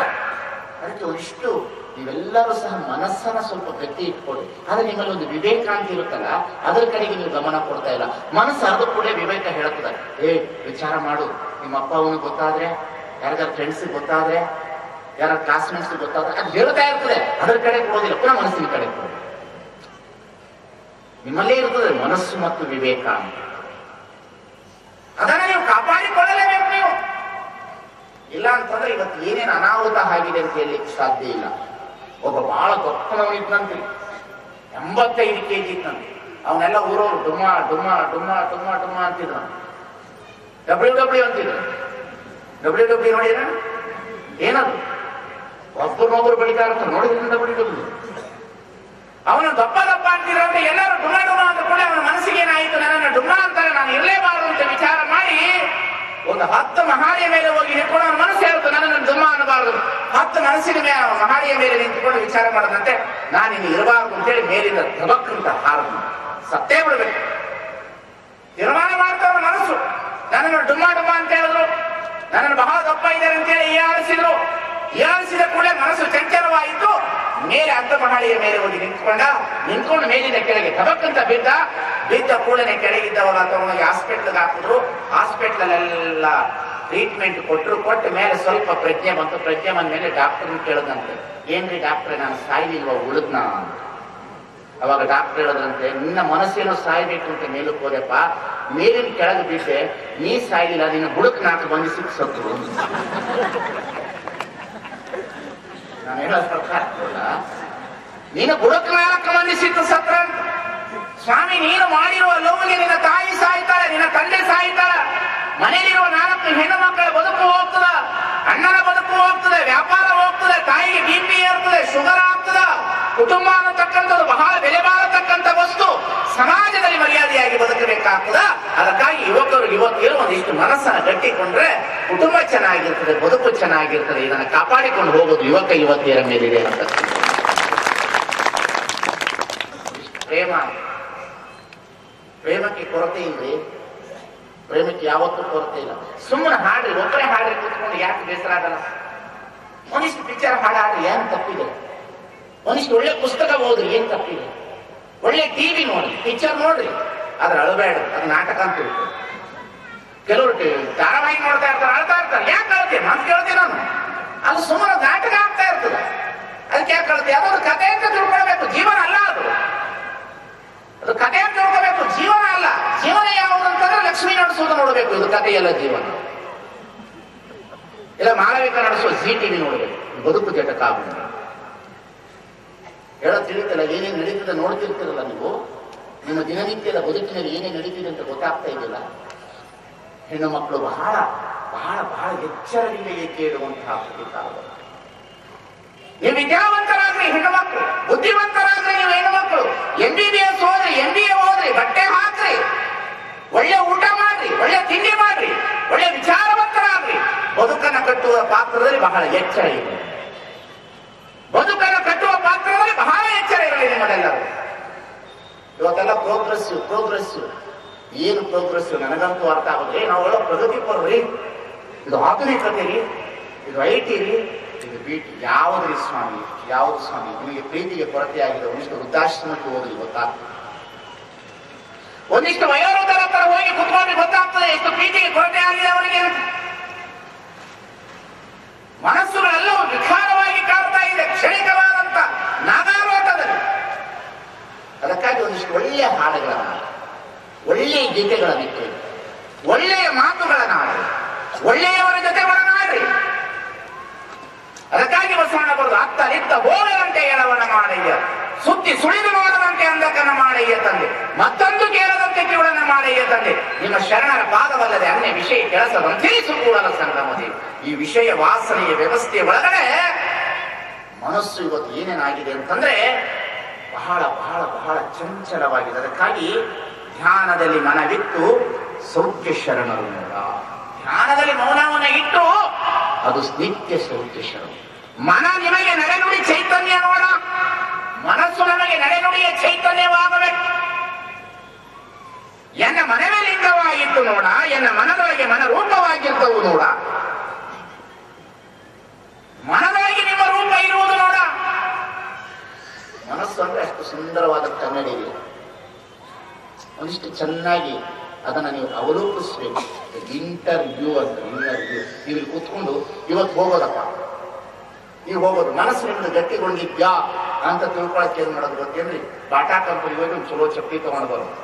ಅದಕ್ಕೆ ಒಂದಿಷ್ಟು ನೀವೆಲ್ಲರೂ ಸಹ ಮನಸ್ಸನ್ನ ಸ್ವಲ್ಪ ಗಟ್ಟಿ ಇಟ್ಕೊಳ್ಳಿ. ಆದ್ರೆ ನಿಮ್ಮಲ್ಲಿ ಒಂದು ವಿವೇಕ ಅಂತ ಇರುತ್ತಲ್ಲ, ಅದರ ಕಡೆಗೆ ನೀವು ಗಮನ ಕೊಡ್ತಾ ಇಲ್ಲ. ಮನಸ್ಸು ಅರ್ಧ ಕೂಡ ವಿವೇಕ ಹೇಳ್ತದೆ, ವಿಚಾರ ಮಾಡು, ನಿಮ್ಮ ಅಪ್ಪ ಅವನಿಗೆ ಗೊತ್ತಾದ್ರೆ, ಯಾರಿಗಾರ ಫ್ರೆಂಡ್ಸಿಗೆ ಗೊತ್ತಾದ್ರೆ, ಯಾರ ಕ್ಲಾಸ್ಮೇಟ್ಸ್ ಗೊತ್ತಾದ್ರೆ, ಅದು ಹೇಳ್ತಾ ಇರ್ತದೆ, ಅದರ ಕಡೆ ಕೊಡೋದಿಲ್ಲ, ಪುನಃ ಮನಸ್ಸಿನ ಕಡೆ ಕೊಡೋದು. ನಿಮ್ಮಲ್ಲೇ ಇರ್ತದೆ ಮನಸ್ಸು ಮತ್ತು ವಿವೇಕ ಅಂತ. ಅದನ್ನ ನೀವು ಕಾಪಾಡಿಕೊಳ್ಳಲೇಬೇಕು ನೀವು. ಇಲ್ಲ ಅಂತಂದ್ರೆ ಇವತ್ತು ಏನೇನು ಅನಾಹುತ ಆಗಿದೆ ಅಂತ ಹೇಳಲಿಕ್ಕೆ ಸಾಧ್ಯ ಇಲ್ಲ. ಒಬ್ಬ ಬಹಳ ದೊಡ್ಡವನಿದ್ನಂತೆ, 85 kg ಇದ್ನಂತೆ. ಅವನೆಲ್ಲ ಊರವರು ಡುಮ್ಮ ಡುಮ್ಮ ಡುಮ್ಮ ಡುಮ್ಮ ಡುಮ್ಮ ಅಂತಿದ್ರು, ಡಬ್ಲ್ಯೂ ಅಂತಿದ್ರು. ಡಬ್ಲ್ಯೂ ನೋಡಿ ಏನದು, ಒಬ್ಬರನ್ನೊಬ್ಬರು ಬಳಿತಾ ಇರ್ತಾರೆ, ನೋಡಿದ್ರಿಂದ ಡಬ್ಲ್ಯೂ. ಅವನು ದಪ್ಪ ಅಂತಿದ್ರು ಅಂದ್ರೆ ಎಲ್ಲರೂ ಡುಮ್ಮ ಡುಮ್ಮ ಅಂತ ಕೂಡ ಅವನ ಮನಸ್ಸಿಗೆ ಏನಾಯಿತು, ನನ್ನನ್ನು ಡುಮ್ಮ ಅಂತಾರೆ, ನಾನು ಇರಲೇಬಾರದು ಅಂತ ವಿಚಾರ ಮಾಡಿ ಒಂದು 10 ಮಹಾಡಿಯ ಮೇಲೆ ಹೋಗಿ ನಿಂತ್ಕೊಂಡು ಅವನ ಮನಸ್ಸು ಹೇಳ್ತು, ನನ್ನನ್ನು ಡುಮ್ಮ ಅನ್ನಬಾರದು. 10 ಮನಸ್ಸಿನ ಮಹಾಡಿಯ ಮೇಲೆ ನಿಂತುಕೊಂಡು ವಿಚಾರ ಮಾಡದಂತೆ, ನಾನು ಇನ್ನು ಇರಬಾರದು ಅಂತೇಳಿ ಮೇಲಿಂದ ಧಬಕ್ ಅಂತ ಹಾರದು, ಸತ್ತೇ ಬಿಡ್ಬೇಕು. ತೀರ್ಮಾನ ಮಾಡ್ತಾವ ಮನಸ್ಸು, ನನ್ನನ್ನು ಡುಮ್ಮ ಡುಮ್ಮ ಅಂತ ಹೇಳಿದ್ರು, ನನ್ನನ್ನು ಬಹಳ ದಪ್ಪ ಇದ್ದಾರೆ ಅಂತೇಳಿ ಹೀಯಾಳಿಸಿದ್ರು. ಹೀಯಾಳಿಸಿದ ಕೂಡಲೇ ಮನಸ್ಸು ಚಂಚಲವಾಯಿತು. ಮೇಲೆ 10 ಮಹಡಿಯ ಮೇಲೆ ಹೋಗಿ ನಿಂತ್ಕೊಂಡು ಮೇಲಿನ ಕೆಳಗೆ ಧಬಕ್ ಅಂತ ಬಿದ್ದ ಕೂಡಲೇ ಕೆಳಗಿದ್ದವರು ಅಥವಾ ಹಾಸ್ಪಿಟ್ಲ್ಗೆ ಹಾಕಿದ್ರು. ಹಾಸ್ಪಿಟ್ಲಲ್ಲೆಲ್ಲ ಟ್ರೀಟ್ಮೆಂಟ್ ಕೊಟ್ಟ ಮೇಲೆ ಸ್ವಲ್ಪ ಪ್ರಜ್ಞೆ ಬಂತು. ಪ್ರಜ್ಞೆ ಬಂದ ಮೇಲೆ ಡಾಕ್ಟರ್ ಕೇಳದಂತೆ, ಏನ್ರಿ ಡಾಕ್ಟ್ರೆ, ನಾನು ಸಾಯ್ಲಿಲ್ವ, ಉಳಿದ್ನ ಅಂತ. ಅವಾಗ ಡಾಕ್ಟರ್ ಹೇಳದಂತೆ, ನಿನ್ನ ಮನಸ್ಸೇನೋ ಸಾಯ್ಬೇಕು ಅಂತ ಮೇಲಕ್ಕೆ ಹೋದೆಪ್ಪ, ಮೇಲಿನ ಕೆಳಗೆ ಬಿದ್ದೆ, ನೀ ಸಾಯ್ಲಿಲ್ಲ, ನಿನ್ನ ಬುಡಕ್ 4 ಮಂದಿ ಸಿಕ್ ಸತ್ರು. ನಾನು ಹೇಳೋದ್ ಪ್ರಕಾರ ನೀನು ಬುಡಕ್ 4 ಮಂದಿ ಸಿಕ್ಕು ಸತ್ರ ಅಂತ. ಸ್ವಾಮಿ, ನೀನು ಮಾಡಿರುವ ಲೋವಿಗೆ ನಿನ್ನ ತಾಯಿ ಸಾಯ್ತಾಳೆ, ನಿನ್ನ ತಂದೆ ಸಾಯ್ತಾಳ, ಮನೆಯಲ್ಲಿರುವ 4 ಹೆಣ್ಣು ಮಕ್ಕಳ ಬದುಕು ಹೋಗ್ತದ, ಅಣ್ಣನ ಬದುಕು ಹೋಗ್ತದೆ, ವ್ಯಾಪಾರ ಹೋಗ್ತದೆ, ತಾಯಿಗೆ BP ಏರ್ತದೆ, ಶುಗರ್ ಆಗ್ತದ. ಕುಟುಂಬ ಅನ್ನತಕ್ಕಂಥದ್ದು ಬಹಳ ಬೆಲೆ ಬಾಳತಕ್ಕಂಥ ವಸ್ತು, ಸಮಾಜದಲ್ಲಿ ಮರ್ಯಾದೆಯಾಗಿ ಬದುಕಬೇಕಾಗ್ತದ. ಅದಕ್ಕಾಗಿ ಯುವತಿಯರು ಒಂದಿಷ್ಟು ಮನಸ್ಸನ್ನು ಗಟ್ಟಿಕೊಂಡ್ರೆ ಕುಟುಂಬ ಚೆನ್ನಾಗಿರ್ತದೆ, ಬದುಕು ಚೆನ್ನಾಗಿರ್ತದೆ. ಇದನ್ನು ಕಾಪಾಡಿಕೊಂಡು ಹೋಗೋದು ಯುವತಿಯರ ಮೇಲಿದೆ ಅಂತ. ಪ್ರೇಮಕ್ಕೆ ಕೊರತೆ ಇಲ್ರಿ, ಪ್ರೇಮಕ್ಕೆ ಯಾವತ್ತೂ ಕೊರತೆ ಇಲ್ಲ. ಸುಮ್ಮನೆ ಹಾಡ್ರಿ, ಒಬ್ಬರೇ ಹಾಡ್ರಿ ಕೂತ್ಕೊಂಡು ಯಾಕೆ ಬೇಸರ ಆಗಲ್ಲ? ಒಂದಿಷ್ಟು ಪಿಕ್ಚರ್ ಹಾಡಾಡ್ರಿ, ಏನ್ ತಪ್ಪಿದೆ? ಒಂದಿಷ್ಟು ಒಳ್ಳೆ ಪುಸ್ತಕ ಓದ್ರಿ, ಏನ್ ತಪ್ಪಿದೆ? ಒಳ್ಳೆ ಟಿವಿ ನೋಡ್ರಿ, ಪಿಕ್ಚರ್ ನೋಡ್ರಿ, ಆದ್ರೆ ಅಳಬೇಡ, ಅದು ನಾಟಕ ಅಂತ ತಿಳ್ಕೊ. ಕೆಲವರು ಧಾರಾವಾಹಿ ನೋಡ್ತಾ ಇರ್ತಾರೆ, ಅಳ್ತಾ ಇರ್ತಾರೆ. ಯಾಕೆ ಅಳ್ತೀನಿ ಅಂತ ಕೇಳ್ತೀನಿ ನಾನು. ಅದು ಸುಮ್ಮನೆ ನಾಟಕ ಆಗ್ತಾ ಇರ್ತದೆ, ಅದಕ್ಕೆ ಯಾಕೆ ಅಳ್ತೀವಿ? ಅದೊಂದು ಕಥೆ ಅಂತ ತಿಳ್ಕೊಳ್ಬೇಕು, ಜೀವನ ಅಲ್ಲ ಅದು. ಅದು ಕಥೆ ಅಂತ ತಿಳ್ಕೋಬೇಕು, ಜೀವನ ಅಲ್ಲ. ಜೀವನ ಯಾವುದು ಅಂತಂದ್ರೆ ಲಕ್ಷ್ಮೀ ನಡೆಸೋದು ನೋಡ್ಬೇಕು, ಇದು ಕಥೆಯಲ್ಲ ಜೀವನ. ಇಲ್ಲ ಮಾಳವಿಕ ನಡೆಸೋ ZTV ನೋಡ್ಬೇಕು, ಬದುಕು ಜಟಕ ಆಗುದು. ಹೇಳೋದು ತಿಳಿತಲ್ಲ, ಏನೇನು ನಡೀತದೆ ನೋಡ್ತಿರ್ತಿರಲ್ಲ ನೀವು. ನಿಮ್ಮ ದಿನನಿತ್ಯದ ಬದುಕಿನಲ್ಲಿ ಏನೇನು ನಡೀತಿದೆ ಅಂತ ಗೊತ್ತಾಗ್ತಾ ಇದೆಯಲ್ಲ. ಹೆಣ್ಣು ಮಕ್ಕಳು ಬಹಳ ಬಹಳ ಬಹಳ ಎಚ್ಚರದಿಂದ ಹೆಜ್ಜೆ ಇಡುವಂತಹ ಕಾಲದಲ್ಲಿ ನೀವು ವಿದ್ಯಾವಂತರಾಗ್ರಿ, ಹೆಣ್ಣು ಮಕ್ಕಳು ಬುದ್ಧಿವಂತರಾಗ್ರಿ. ನೀವು ಹೆಣ್ಣು ಮಕ್ಕಳು MBBS ಓದ್ರಿ, MBA ಓದ್ರಿ, ಬಟ್ಟೆ ಹಾಕ್ರಿ, ಒಳ್ಳೆ ಊಟ ಮಾಡ್ರಿ, ಒಳ್ಳೆ ತಿಂಡಿ ಮಾಡ್ರಿ, ಒಳ್ಳೆ ವಿಚಾರವಂತರಾಗ್ರಿ. ಬದುಕನ್ನು ಕಟ್ಟುವ ಪಾತ್ರದಲ್ಲಿ ಬಹಳ ಎಚ್ಚರ ಇದೆ. ಬದುಕನ್ನು ಕಟ್ಟುವ ಪಾತ್ರದಲ್ಲಿ ಬಹಳ ಎಚ್ಚರ ಇರಲಿ ನಿಮ್ಮದೆಲ್ಲರೂ. ಇವತ್ತೆಲ್ಲ ಪ್ರೋಗ್ರೆಸಿವ್ ಏನು ಪ್ರೋಗ್ರೆಸಿವ್ ನನಗಂತೂ ಅರ್ಥ ಆಗೋದ್ರಿ. ನಾವೆಲ್ಲ ಪ್ರಗತಿ ಪರ್ರಿ, ಇದು ಆಧುನಿಕತೆ ರೀ, ಇದು IT ರೀ, ಇದು BT. ಯಾವುದ್ರಿ ಸ್ವಾಮಿ, ಯಾವುದು ಸ್ವಾಮಿ? ನಿಮಗೆ ಪ್ರೀತಿಗೆ ಕೊರತೆ ಆಗಿದೆ, ಒಂದಿಷ್ಟು ವೃದ್ಧಾಶ್ರಮಕ್ಕೆ ಹೋಗ್ಲಿ, ಗೊತ್ತಾಗ್ತದೆ. ಒಂದಿಷ್ಟು ವಯೋವೃದ್ಧರ ಹತ್ರ ಹೋಗಿ ಕುತ್ಕೊಂಡು ಗೊತ್ತಾಗ್ತದೆ ಎಷ್ಟು ಪ್ರೀತಿಗೆ ಕೊರತೆ ಆಗಿದೆ ಅವರಿಗೆ. ಮನಸ್ಸುಗಳೆಲ್ಲವೂ ವಿಕಾರವಾಗಿ ಕಾಡ್ತಾ ಇದೆ, ಕ್ಷಣಿಕವಾದಂತ ನಾಗಾಲೋಟದಲ್ಲಿ. ಅದಕ್ಕಾಗಿ ಒಂದಿಷ್ಟು ಒಳ್ಳೆಯ ಹಾಡುಗಳನ್ನ, ಒಳ್ಳೆಯ ಗೀತೆಗಳನ್ನಿಟ್ಟು, ಒಳ್ಳೆಯ ಮಾತುಗಳನ್ನಾಡಿ, ಒಳ್ಳೆಯವರ ಜೊತೆ ಒಡನಾಡ್ರಿ. ಅದಕ್ಕಾಗಿ ಬಸವಣ್ಣ ಬರುದು, ಅತ್ತಲಿತ್ತ ಹೋಗದಂತೆ ಎಳವನ ಮಾಡಯ್ಯ, ಸುತ್ತಿ ಸುಳಿದು ನೋಡದಂತೆ ಅಂದಕನ ಮಾಡಯ್ಯ ತಂದೆ, ಮತ್ತೊಂದು ಕೇಳದಂತೆ ಕಿವುಡನ ಮಾಡಯ್ಯ ತಂದೆ, ನಿಮ್ಮ ಶರಣರ ಪಾದವಲ್ಲದೆ ಅನ್ಯ ವಿಷಯ ಕೆಲಸದಂತೆ ಕೂಡಲ ಸಂಗಮದೆ. ಈ ವಿಷಯ ವಾಸನೆಯ ವ್ಯವಸ್ಥೆಯ ಒಳಗಡೆ ಮನಸ್ಸು ಇವತ್ತು ಏನೇನಾಗಿದೆ ಅಂತಂದ್ರೆ ಬಹಳ ಬಹಳ ಬಹಳ ಚಂಚಲವಾಗಿದೆ. ಅದಕ್ಕಾಗಿ ಧ್ಯಾನದಲ್ಲಿ ಮನವಿಟ್ಟು ಸೌಖ್ಯ ಶರಣರು ನೋಡ. ಧ್ಯಾನದಲ್ಲಿ ಮೌನವನ್ನ ಇಟ್ಟು ಅದು ನಿತ್ಯ ಸೌಖ್ಯ ಶರಣರು. ಮನ ನಿಮಗೆ ನಡೆನುಡಿ ಚೈತನ್ಯ ನೋಡ, ಮನಸ್ಸು ನಮಗೆ ನಡೆನುಡಿಯ ಚೈತನ್ಯವಾಗಬೇಕು. ಎನ್ನ ಮನವೇ ಲಿಂಗವಾಗಿತ್ತು ನೋಡ, ಎನ್ನ ಮನದೊಳಗೆ ಮನರೂಪವಾಗಿರ್ತವು ನೋಡ, ಮನದೊಳಗೆ ನಿಮ್ಮ ರೂಪ ಇರುವುದು ನೋಡ. ಮನಸ್ಸು ಅಂದ್ರೆ ಅಷ್ಟು ಸುಂದರವಾದ ಕನ್ನಡಿ ಇದೆ. ಒಂದಿಷ್ಟು ಚೆನ್ನಾಗಿ ಅದನ್ನ ನೀವು ಅವಲೋಕಿಸ್ಬೇಕು. ಇಂಟರ್ವ್ಯೂ ಅಂತ, ಇಂಟರ್ವ್ಯೂ. ನೀವು ಕೂತ್ಕೊಂಡು ಇವತ್ತು ಹೋಗೋದಪ್ಪ, ನೀವು ಹೋಗೋದು ಮನಸ್ಸು ನಿಮ್ದು ಗಟ್ಟಿಗೊಂಡಿದ್ಯಾ ಅಂತ ತಿಳ್ಕೊಳಕ್ಕೆ ಏನ್ ಮಾಡೋದು ಗೊತ್ತೇನ್ರಿ? ಬಾಟಾ ಕಂಪನಿ ಹೋಗಿ ಒಂದು ಚಲೋ ಚಪ್ಪಲಿ ತಗೊಂಡು ಬರೋದು.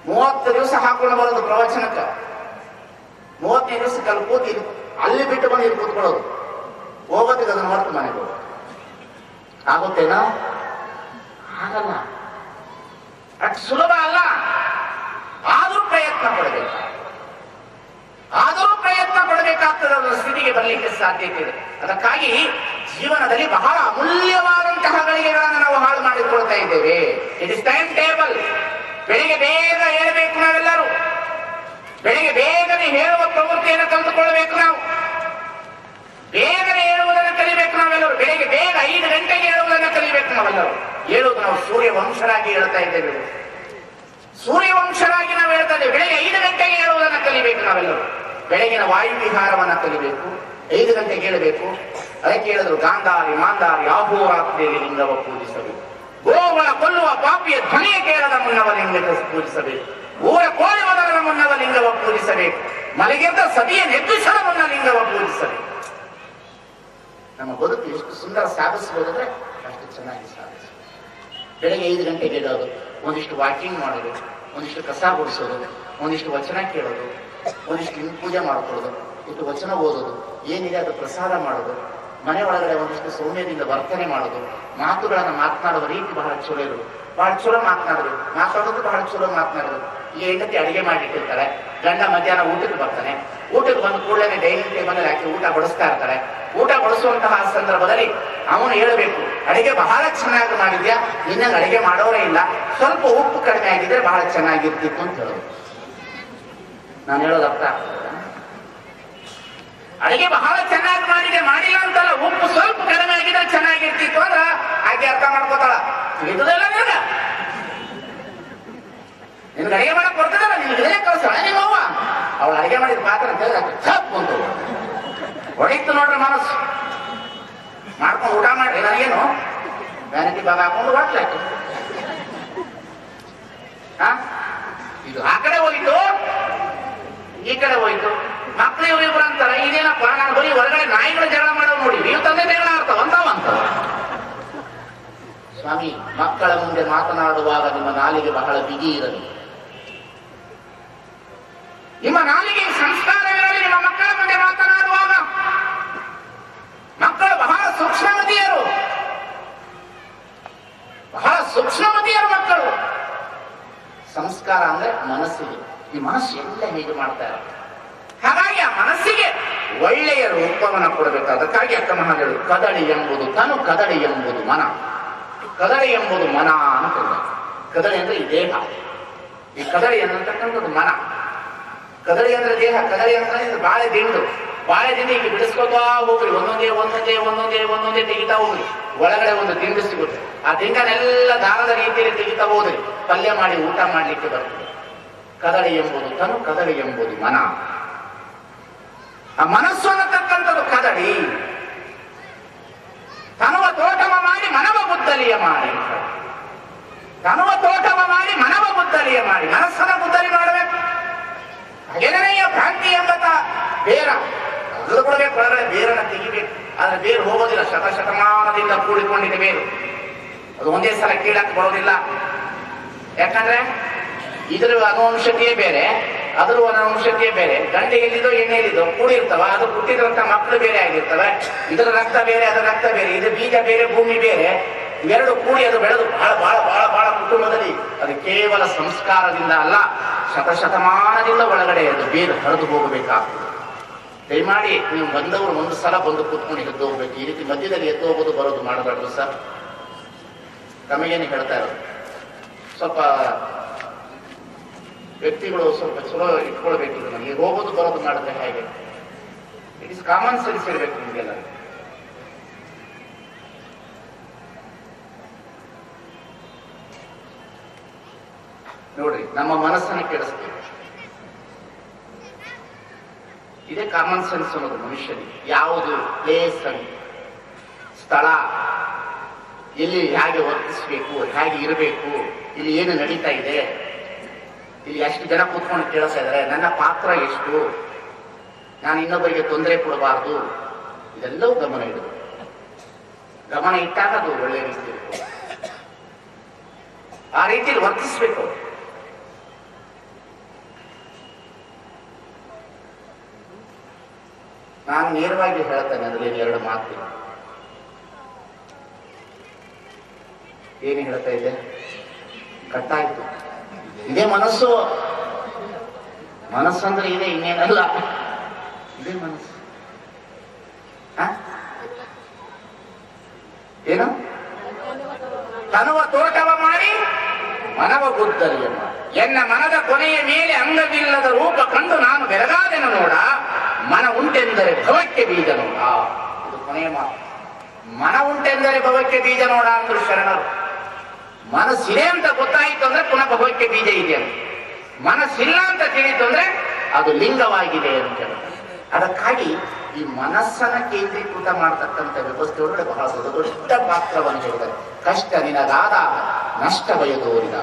30 ದಿವಸ ಹಾಕೊಂಡು ಬರೋದು ಪ್ರವಚನಕ್ಕ, 30ನೇ ದಿವಸಕ್ಕೆ ಅಲ್ಲಿ ಕೂತಿ ಅಲ್ಲಿ ಬಿಟ್ಟು ಬಂದು ಇಲ್ಲಿ ಕೂತ್ಕೊಳ್ಳೋದು. ಹೋಗೋದಕ್ಕೆ ಅದನ್ನ ಹೊರತು ಮನೆಗೆ ಹೋಗೋದು ಆಗುತ್ತೇನೋ? ಆಗಲ್ಲ. ಅಷ್ಟು ಸುಲಭ ಅಲ್ಲ. ಆದರೂ ಪ್ರಯತ್ನ ಪಡಬೇಕು, ಆದರೂ ಪ್ರಯತ್ನ ಪಡಬೇಕಾಗ್ತದೆ. ಅದರ ಸ್ಥಿತಿಗೆ ಬರಲಿಕ್ಕೆ ಸಾಧ್ಯತೆ ಇದೆ. ಅದಕ್ಕಾಗಿ ಜೀವನದಲ್ಲಿ ಬಹಳ ಅಮೂಲ್ಯವಾದಂತಹ ಗಳಿಗೆಗಳನ್ನು ನಾವು ಹಾಳು ಮಾಡಿಕೊಳ್ತಾ ಇದ್ದೇವೆ. It is time table. ಬೆಳಿಗ್ಗೆ ಬೇಗ ಹೇಳಬೇಕು ನಾವೆಲ್ಲರೂ. ಬೆಳಿಗ್ಗೆ ಬೇಗನೆ ಹೇಳುವ ಪ್ರವೃತ್ತಿಯನ್ನು ಕಲಿತುಕೊಳ್ಳಬೇಕು ನಾವು. ಬೇಗನೆ ಹೇಳುವುದನ್ನು ಕಲಿಬೇಕು ನಾವೆಲ್ಲರೂ. ಬೆಳಿಗ್ಗೆ ಬೇಗ 5 ಗಂಟೆಗೆ ಹೇಳುವುದನ್ನು ಕಲಿಬೇಕು ನಾವೆಲ್ಲರೂ. ಹೇಳುವುದು ನಾವು ಸೂರ್ಯವಂಶರಾಗಿ ಹೇಳ್ತಾ ಇದ್ದೇವೆ. ಸೂರ್ಯವಂಶರಾಗಿ ನಾವು ಹೇಳ್ತಾ ಇದ್ದೇವೆ. ಬೆಳಿಗ್ಗೆ 5 ಗಂಟೆಗೆ ಹೇಳುವುದನ್ನು ಕಲಿಬೇಕು ನಾವೆಲ್ಲರೂ. ಬೆಳಗಿನ ವಾಯು ವಿಹಾರವನ್ನ ಕಲಿಬೇಕು. 5 ಗಂಟೆಗೆ ಹೇಳಬೇಕು. ಅದಕ್ಕೆ ಹೇಳಿದ್ರು, ಗಾಂಧಾರಿ ಮಾಂಧಾರಿ ಆಹೋರಾತ್ರಿಯಲ್ಲಿ ಲಿಂಗವ ಪೂಜಿಸಬೇಕು. ಗೋಗಳ ಕೊಲ್ಲುವ ಪಾಪಿಯ ಧ್ವನಿಯ ಕೇಳದ ಮುನ್ನವ ಲಿಂಗಕ್ಕೆ ಪೂಜಿಸಬೇಕು. ಊರ ಕೋಳಿ ಮೊದಲನ ಮುನ್ನವ ಲಿಂಗವ ಪೂಜಿಸಬೇಕು. ಮಲಗಿದ್ದ ಸತಿಯ ನೆದ್ದಿಸದ ಮುನ್ನ ಲಿಂಗವ ಪೂಜಿಸಬೇಕು. ನಮ್ಮ ಬದುಕು ಎಷ್ಟು ಸುಂದರ ಸಾಗಿಸಬಹುದಂದ್ರೆ ಅಷ್ಟು ಚೆನ್ನಾಗಿ ಸಾಗಿಸ. ಬೆಳಗ್ಗೆ 5 ಗಂಟೆಗೆ ಹೇಳೋದು, ಒಂದಿಷ್ಟು ವಾಕಿಂಗ್ ಮಾಡೋದು, ಒಂದಿಷ್ಟು ಕಸ ಗುಡಿಸೋದು, ಒಂದಿಷ್ಟು ವಚನ ಕೇಳೋದು, ಒಂದಿಷ್ಟು ಪೂಜೆ ಮಾಡ್ಕೊಳ್ಳೋದು, ಇಷ್ಟು ವಚನ ಓದೋದು, ಏನಿದೆ ಅದು ಪ್ರಸಾದ ಮಾಡೋದು, ಮನೆ ಒಳಗಡೆ ಒಂದಿಷ್ಟು ಸೌಮ್ಯದಿಂದ ವರ್ತನೆ ಮಾಡೋದು, ಮಾತುಗಳನ್ನು ಮಾತನಾಡುವ ರೀತಿ ಬಹಳ ಚಲೋ ಇರೋದು. ಬಹಳ ಚಲೋ ಮಾತಾಡೋದು ಬಹಳ ಚಲೋ ಮಾತನಾಡೋದು. ಈ ಹೆಂಡತಿ ಅಡಿಗೆ ಮಾಡಿಟ್ಟಿರ್ತಾಳೆ, ಗಂಡ ಮಧ್ಯಾಹ್ನ ಊಟಕ್ಕೆ ಬರ್ತಾನೆ. ಊಟಕ್ಕೆ ಬಂದ ಕೂಡಲೇ ಡೈನಿಂಗ್ ಟೇಬಲ್ ಹಾಕಿ ಊಟ ಬಡಿಸ್ತಾ ಇರ್ತಾರೆ. ಊಟ ಬಡಿಸುವಂತಹ ಸಂದರ್ಭದಲ್ಲಿ ಅವನು ಹೇಳಬೇಕು, ಅಡಿಗೆ ಬಹಳ ಚೆನ್ನಾಗಿ ಮಾಡಿದ್ಯಾ, ನಿನ್ನಂಗೆ ಅಡಿಗೆ ಮಾಡೋರೇ ಇಲ್ಲ, ಸ್ವಲ್ಪ ಉಪ್ಪು ಕಡಿಮೆ ಆಗಿದ್ರೆ ಬಹಳ ಚೆನ್ನಾಗಿರ್ತಿತ್ತು ಅಂತ ಹೇಳೋದು. ನಾನು ಹೇಳೋದು ಅರ್ಥ ಆಗ್ತದೆ? ಅಡಿಗೆ ಬಹಳ ಚೆನ್ನಾಗಿ ಮಾಡಿಲ್ಲ ಅಂತಲ್ಲ, ಉಪ್ಪು ಸ್ವಲ್ಪ ಕಡಿಮೆ ಆಗಿದ್ರೆ ಚೆನ್ನಾಗಿರ್ತಿತ್ತು ಅಂದ್ರ ಆಕೆ ಅರ್ಥ ಮಾಡ್ಕೋತಾಳ. ತಿಳಿದಲ್ಲ ನಿನಗ? ನಿನ್ಗೆ ಅಡಿಗೆ ಮಾಡಕ್ ಬರ್ತದಲ್ಲ, ನಿನ್ಗೆ ಕಳ್ಸಾಳ ನಿಮ್ಮವ್ವ. ಅವಳು ಅಡಿಗೆ ಮಾಡಿದ ಪಾತ್ರ ಅಂತ ಹೇಳಿದ್ರೆ ಛಪ್ ಬಂತು ಹೊಡಿತು ನೋಡ್ರಿ. ಮನಸ್ಸು ಮಾಡ್ಕೊಂಡು ಊಟ ಮಾಡ್ರಿ. ನನಗೇನು ವ್ಯಾನಿಟಿ ಭಾಗ ಹಾಕೊಂಡು ಹೊಟ್ಲಾಯ್ತು. ಇದು ಆ ಕಡೆ ಹೋಗಿತ್ತು, ಈ ಕಡೆ ಹೋಯ್ತು. ಮಕ್ಳು ಇವ್ರಿಬ್ರು ಅಂತಾರ, ಇದೇನಪ್ಪ ನಾನು ಬರೀ ಹೊರಗಡೆ ನಾಯಿಗಳು ಜಗಳ ಮಾಡೋದು ನೋಡಿ, ನೀವು ತಂದೆ ಜಗಳ ಆಡ್ತಾವ ಅಂತಾವ. ಸ್ವಾಮಿ, ಮಕ್ಕಳ ಮುಂದೆ ಮಾತನಾಡುವಾಗ ನಿಮ್ಮ ನಾಲಿಗೆ ಬಹಳ ಬಿಗಿ ಇರಲಿ. ನಿಮ್ಮ ನಾಲಿಗೆ ಸಂಸ್ಕಾರವಿರಲಿ. ನಿಮ್ಮ ಮಕ್ಕಳ ಮುಂದೆ ಮಾತನಾಡುವಾಗ ಮಕ್ಕಳು ಬಹಳ ಸೂಕ್ಷ್ಮಮತಿಯರು, ಬಹಳ ಸೂಕ್ಷ್ಮಮತಿಯರು ಮಕ್ಕಳು. ಸಂಸ್ಕಾರ ಅಂದ್ರೆ ಮನಸ್ಸಿಗೆ. ಈ ಮನಸ್ಸು ಎಲ್ಲ ಹೀಗೆ ಮಾಡ್ತಾ ಇರೋದು. ಹಾಗಾಗಿ ಆ ಮನಸ್ಸಿಗೆ ಒಳ್ಳೆಯ ರೂಪವನ್ನು ಕೊಡಬೇಕು. ಅದಕ್ಕಾಗಿ ಅಕ್ಕ ಮಹಾದೇವರು ಕದಳಿ ಎಂಬುದು ತನು, ಕದಳಿ ಎಂಬುದು ಮನ. ಕದಳಿ ಎಂಬುದು ಮನ ಅಂತ. ಕದಳಿ ಅಂದ್ರೆ ಈ ದೇಹ. ಈ ಕದಳಿ ಅನ್ನತಕ್ಕಂಥದ್ದು ಮನ. ಕದಳಿ ಅಂದ್ರೆ ದೇಹ. ಕದಳಿ ಅಂದ್ರೆ ಬಾಳೆ ದಿಂಡು. ಬಾಳೆ ದಿಂಡು ಈಗ ಬಿಡಿಸ್ಕೋತಾ ಹೋಗ್ರಿ. ಒಂದೊಂದೇ ತೆಗಿತಾ ಹೋಗ್ರಿ. ಒಳಗಡೆ ಒಂದು ದಿಂಡು ಸಿಗುತ್ತೆ. ಆ ದಿಂಡನ್ನೆಲ್ಲ ದಾರದ ರೀತಿಯಲ್ಲಿ ತೆಗಿತಾ ಹೋದ್ರಿ, ಪಲ್ಯ ಮಾಡಿ ಊಟ ಮಾಡ್ಲಿಕ್ಕೆ ಬರ್ತದೆ. ಕದಳಿ ಎಂಬುದು ತನು, ಕದಳಿ ಎಂಬುದು ಮನ. ಆ ಮನಸ್ಸು ಅನ್ನತಕ್ಕಂಥದ್ದು ಕದಳಿ. ತನುವ ತೋಟವ ಮಾಡಿ ಮನವ ಬುದ್ದಲಿಯ ಮಾಡಿ, ತನುವ ತೋಟವ ಮಾಡಿ ಮನವ ಬುದ್ದಲಿಯ ಮಾಡಿ, ಮನಸ್ಸನ್ನ ಬುದ್ದಲಿ ಮಾಡಬೇಕು. ಹಾಗೇನೆಯ ಭ್ರಾಂತಿ ಎಂಬ ಬೇರ ಅದು ಕೊಡಬೇಕು. ಒಳಗಡೆ ಬೇರನ್ನ ತೆಗಿಬೇಕು. ಆದ್ರೆ ಬೇರು ಹೋಗೋದಿಲ್ಲ, ಶತಶತಮಾನದಿಂದ ಕೂಡಿಕೊಂಡಿದೆ ಬೇರು. ಅದು ಒಂದೇ ಸಲ ಕೀಳಕ್ಕೆ ಬರೋದಿಲ್ಲ. ಯಾಕಂದ್ರೆ ಇದ್ರ ಅನುವಂಶತೆಯೇ ಬೇರೆ, ಅದ್ರ ಅನುವಂಶತೆಯೇ ಬೇರೆ. ಗಂಟೆ ಎಲ್ಲಿದೋ ಎಣ್ಣೆ ಎಲ್ಲಿದೋ ಕೂಡಿರ್ತವ, ಅದು ಹುಟ್ಟಿದ್ರಂತ ಮಕ್ಕಳು ಬೇರೆ ಆಗಿರ್ತವೆ. ಇದರ ರಕ್ತ ಬೇರೆ, ಅದರ ರಕ್ತ ಬೇರೆ, ಇದು ಬೀಜ ಬೇರೆ, ಭೂಮಿ ಬೇರೆ. ಇವೆರಡು ಕೂಡಿ ಅದು ಬೆಳೆದು ಬಹಳ ಬಹಳ ಬಹಳ ಬಹಳ ಕುಟುಂಬದಲ್ಲಿ ಅದು ಕೇವಲ ಸಂಸ್ಕಾರದಿಂದ ಅಲ್ಲ, ಶತಶತಮಾನದಿಂದ ಒಳಗಡೆ ಅದು ಬೇರು ಹರಿದು ಹೋಗಬೇಕಾಗ್ತದೆ. ದಯಮಾಡಿ ನೀವು ಬಂದವರು ಒಂದು ಸಲ ಬಂದು ಕೂತ್ಕೊಂಡು ಎದ್ದು ಹೋಗ್ಬೇಕು. ಈ ರೀತಿ ಮಧ್ಯದಲ್ಲಿ ಎದ್ದು ಹೋಗೋದು ಬರೋದು ಮಾಡಬಾರ್ದು ಸರ್. ತಮಗೇನು ಹೇಳ್ತಾ ಇರೋದು, ಸ್ವಲ್ಪ ವ್ಯಕ್ತಿಗಳು ಸ್ವಲ್ಪ ಚಲೋ ಇಟ್ಕೊಳ್ಬೇಕು. ನಮಗೆ ಹೋಗೋದು ಬರೋದು ಮಾಡಿದ್ರೆ ಹೇಗೆ? ಇಟ್ ಇಸ್ ಕಾಮನ್ ಸೆನ್ಸ್ ಇರಬೇಕು ನಿಮಗೆಲ್ಲ. ನೋಡ್ರಿ, ನಮ್ಮ ಮನಸ್ಸನ್ನು ಕೆಡಿಸ್ತೀವಿ. ಇದೇ ಕಾಮನ್ ಸೆನ್ಸ್ ಅನ್ನೋದು ಮನುಷ್ಯನಿಗೆ. ಯಾವುದು ಪ್ಲೇಸ್ ಅಂತ, ಸ್ಥಳ, ಎಲ್ಲಿ ಹೇಗೆ ವರ್ತಿಸ್ಬೇಕು, ಹೇಗೆ ಇರಬೇಕು, ಇಲ್ಲಿ ಏನು ನಡೀತಾ ಇದೆ, ಇಲ್ಲಿ ಎಷ್ಟು ಜನ ಕೂತ್ಕೊಂಡು ಕೇಳಿಸ್ತಾ ಇದ್ದಾರೆ, ನನ್ನ ಪಾತ್ರ ಎಷ್ಟು, ನಾನು ಇನ್ನೊಬ್ಬರಿಗೆ ತೊಂದರೆ ಕೊಡಬಾರ್ದು, ಇದೆಲ್ಲವೂ ಗಮನ ಇಡಬೇಕು. ಗಮನ ಇಟ್ಟಾಗ ಅದು ಒಳ್ಳೆ ರೀತಿ ಇರಬೇಕು. ಆ ರೀತಿಯಲ್ಲಿ ವರ್ತಿಸ್ಬೇಕು. ನಾನು ನೇರವಾಗಿ ಹೇಳ್ತೇನೆ, ಅದರಲ್ಲಿ ಎರಡು ಮಾತು. ಏನು ಹೇಳ್ತಾ ಇದ್ದೆ? ಕಟ್ಟಾಯ್ತು. ಇದೇ ಮನಸ್ಸು. ಮನಸ್ಸಂದ್ರೆ ಇದೆ, ಇನ್ನೇನಲ್ಲ. ಇದೇ ಮನಸ್ಸು. ಏನು? ತನುವ ತೋಟವ ಮಾಡಿ ಮನವ ಗುದ್ದಲಿಯ ಮಾಡಿ, ಎನ್ನ ಮನದ ಕೊನೆಯ ಮೇಲೆ ಅಂಗವಿಲ್ಲದ ರೂಪ ಕಂಡು ನಾನು ಬೆರಗಾದೆನು ನೋಡ, ಮನ ಉಂಟೆಂದರೆ ಭವಕ್ಕೆ ಬೀಜ ನೋಡ. ಇದು ಕೊನೆಯ ಮಾತು. ಮನ ಉಂಟೆಂದರೆ ಭವಕ್ಕೆ ಬೀಜ ನೋಡ ಅಂದ್ರು ಶರಣರು. ಮನಸ್ಸಿದೆ ಅಂತ ಗೊತ್ತಾಯಿತು ಅಂದ್ರೆ ಪುನಃ ಭವಕ್ಕೆ ಬೀಜ ಇದೆ ಅಂತ. ಮನಸ್ಸಿಲ್ಲ ಅಂತ ತಿಳಿತು ಅಂದ್ರೆ ಅದು ಲಿಂಗವಾಗಿದೆ ಅಂತ ಹೇಳ್ತಾರೆ. ಅದಕ್ಕಾಗಿ ಈ ಮನಸ್ಸನ್ನ ಕೇಂದ್ರೀಕೃತ ಮಾಡತಕ್ಕಂಥ ವ್ಯವಸ್ಥೆಯೊಳಗಡೆ ಬಹಳ ದೊಡ್ಡ ಪಾತ್ರವನ್ನು ಹೇಳಿದ್ದಾರೆ. ಕಷ್ಟ ನಿನಗಾದ ನಷ್ಟ ಬಯದೋರಿದ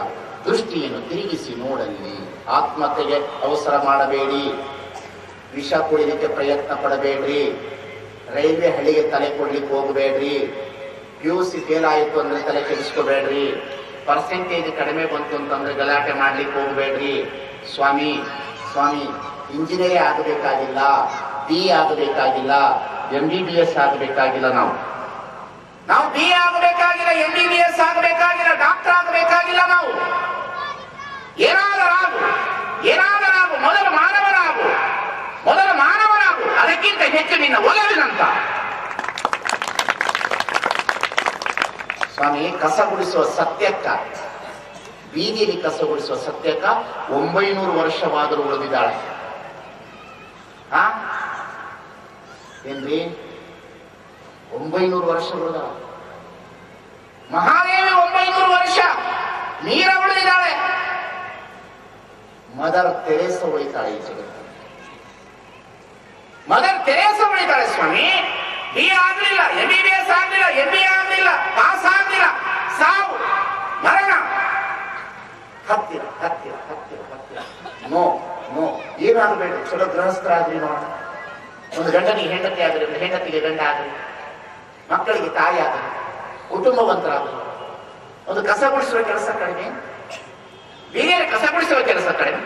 ದೃಷ್ಟಿಯನ್ನು ತಿರುಗಿಸಿ ನೋಡಲಿ. ಆತ್ಮಹತ್ಯೆಗೆ ಅವಸರ ಮಾಡಬೇಡಿ, ವಿಷ ಕುಡಿಲಿಕ್ಕೆ ಪ್ರಯತ್ನ ಪಡಬೇಡ್ರಿ, ರೈಲ್ವೆ ಹಳಿಗೆ ತಲೆ ಕೊಡ್ಲಿಕ್ಕೆ ಹೋಗಬೇಡ್ರಿ, PUC ಫೇಲ್ ಆಯಿತು ಅಂದ್ರೆ ತಲೆ ಕೆಡಿಸ್ಕೋಬೇಡ್ರಿ, ಪರ್ಸೆಂಟೇಜ್ ಕಡಿಮೆ ಬಂತು ಅಂತಂದ್ರೆ ಗಲಾಟೆ ಮಾಡ್ಲಿಕ್ಕೆ ಹೋಗಬೇಡ್ರಿ. ಸ್ವಾಮಿ ಇಂಜಿನಿಯರೇ ಆಗಬೇಕಾಗಿಲ್ಲ, BE ಆಗಬೇಕಾಗಿಲ್ಲ, MBBS ಆಗಬೇಕಾಗಿಲ್ಲ, ನಾವು BE ಆಗಬೇಕಾಗಿಲ್ಲ, MBBS ಆಗಬೇಕಾಗಿಲ್ಲ, ಡಾಕ್ಟರ್ ಆಗಬೇಕಾಗಿಲ್ಲ. ನಾವು ಏನಾದರಾಗು, ಮೊದಲು ಮಾನವನಾಗು, ಅದಕ್ಕಿಂತ ಹೆಚ್ಚು ನಿನ್ನ ಒಲವಿನಂತ. ಸ್ವಾಮಿ, ಕಸ ಗುಡಿಸುವ ಸತ್ಯಕ್ಕ, ಬೀದಿಯಲ್ಲಿ ಕಸ ಗುಡಿಸುವ ಸತ್ಯಕ್ಕ 900 ವರ್ಷವಾದರೂ ಉಳಿದಿದ್ದಾಳೆ. ಏನ್ರಿ, 900 ವರ್ಷ ಉಳಿದ ಮಹಾದೇವಿ 900 ವರ್ಷ ನೀರ ಉಳಿದಿದ್ದಾಳೆ. ಮದರ್ ತೆರೇಸ ಉಳಿತಾಳೆ ಈ ಜಗತ್ತು. ಮದರ್ ತೆರೇಸ ಉಳಿತಾಳೆ ಸ್ವಾಮಿ. BE ಆಗ್ಲಿಲ್ಲ, MBBS ಆಗ್ಲಿಲ್ಲ, MBA ಆಗ್ಲಿಲ್ಲ, ಪಾಸ್ ಆಗ್ಲಿಲ್ಲ, ಸಾವು, ಮರಣ, ಹತ್ತಿರ. ನೋ ಏನಾಗಬೇಕು? ಚಲೋ ಗೃಹಸ್ಥರಾದ್ರಿ ನೋಡ. ಒಂದು ಗಂಡನಿಗೆ ಹೆಂಡತಿ ಆಗಲಿ, ಒಂದು ಹೆಂಡತಿಗೆ ಗಂಡ ಆಗಲಿ, ಮಕ್ಕಳಿಗೆ ತಾಯಿ ಆಗಲಿ, ಕುಟುಂಬವಂತರಾಗಲಿ. ಒಂದು ಕಸ ಗುಡಿಸುವ ಕೆಲಸ ಕಡಿಮೆ, BA ಕಸ ಗುಡಿಸುವ ಕೆಲಸ ಕಡಿಮೆ.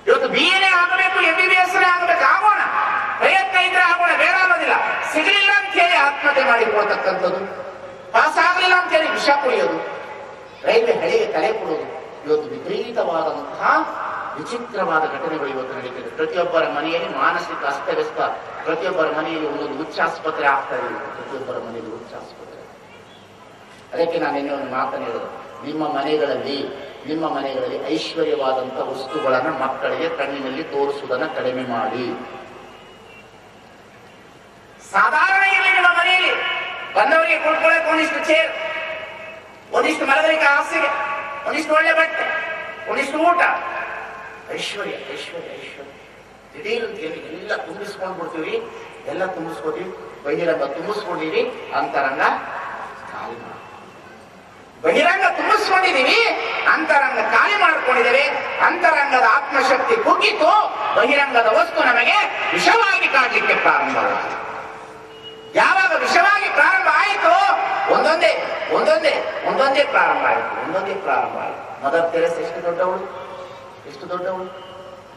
ಇವತ್ತು BA ಆಗಬೇಕು, MBBS ಆಗಬೇಕು, ಆಗೋಣ, ಪ್ರಯತ್ನ ಇದ್ರೆ ಆಗೋಣ, ಬೇಡ ಅನ್ನೋದಿಲ್ಲ. ಸಿಗಲಿಲ್ಲ ಅಂತ ಹೇಳಿ ಆತ್ಮಹತ್ಯೆ ಮಾಡಿಕೊಳ್ತಕ್ಕಂಥದ್ದು, ಪಾಸ್ ಆಗಲಿಲ್ಲ ಅಂತ ಹೇಳಿ ವಿಷ ಕುಡಿಯೋದು, ರೈಲ್ವೆ ಹಳಿಗೆ ತಲೆ ಕೊಡೋದು, ಇವತ್ತು ವಿಪರೀತವಾದಂತಹ ವಿಚಿತ್ರವಾದ ಘಟನೆಗಳು ಇವತ್ತು ನಡೀತಿದೆ. ಪ್ರತಿಯೊಬ್ಬರ ಮನೆಯಲ್ಲಿ ಮಾನಸಿಕ ಅಸ್ತವ್ಯಸ್ತ, ಪ್ರತಿಯೊಬ್ಬರ ಮನೆಯಲ್ಲಿ ಒಂದೊಂದು ಹುಚ್ಚಾಸ್ಪತ್ರೆ ಆಗ್ತಾ ಇದೆ. ಪ್ರತಿಯೊಬ್ಬರ ಮನೆಯಲ್ಲಿ ಹುಚ್ಚಾಸ್ಪತ್ರೆ. ಅದಕ್ಕೆ ನಾನು ಇನ್ನೂ ಒಂದು ಮಾತನ್ನು ಹೇಳಿದೆ, ನಿಮ್ಮ ಮನೆಗಳಲ್ಲಿ ಐಶ್ವರ್ಯವಾದಂಥ ವಸ್ತುಗಳನ್ನು ಮಕ್ಕಳಿಗೆ ಕಣ್ಣಿನಲ್ಲಿ ತೋರಿಸುವುದನ್ನು ಕಡಿಮೆ ಮಾಡಿ. ಸಾಧಾರಣ ಇಲ್ಲಿ ನಿಮ್ಮ ಮನೆಯಲ್ಲಿ ಬಂದವರಿಗೆ ಕೊಡ್ಕೊಳ್ಳೋಕೆ ಒಂದಿಷ್ಟು ಚೇರ್, ಒಂದಿಷ್ಟು ಮಲಗಲಿಕ್ಕೆ ಹಾಸಿಗೆ, ಒಂದಿಷ್ಟು ಒಳ್ಳೆ ಬಟ್ಟೆ, ಒಂದಿಷ್ಟು ಊಟ. ಐಶ್ವರ್ಯ. ದಿಢೀರ್ ಅಂತ ಹೇಳಿ ಎಲ್ಲ ತುಂಬಿಸ್ಕೊಂಡು ಬಿಡ್ತೀವಿ, ಎಲ್ಲ ತುಂಬಿಸ್ಕೋತೀವಿ. ಬಹಿರಂಗ ತುಂಬಿಸ್ಕೊಂಡಿವಿ, ಅಂತರಂಗ ಖಾಲಿ ಮಾಡಿ. ಬಹಿರಂಗ ತುಂಬಿಸ್ಕೊಂಡಿದೀವಿ, ಅಂತರಂಗ ಖಾಲಿ ಮಾಡ್ಕೊಂಡಿದ್ದೇವೆ. ಅಂತರಂಗದ ಆತ್ಮಶಕ್ತಿ ಕುಗ್ಗಿತು, ಬಹಿರಂಗದ ವಸ್ತು ನಮಗೆ ವಿಷವಾಗಿ ಕಾಡ್ಲಿಕ್ಕೆ ಪ್ರಾರಂಭವಾಗಿದೆ. ಆಯ್ತು. ಒಂದೊಂದೇ ಒಂದೊಂದೇ ಒಂದೊಂದೇ ಪ್ರಾರಂಭ ಆಯಿತು. ಮದರ್ ತೆರೆಸ್ ಎಷ್ಟು ದೊಡ್ಡವಳು,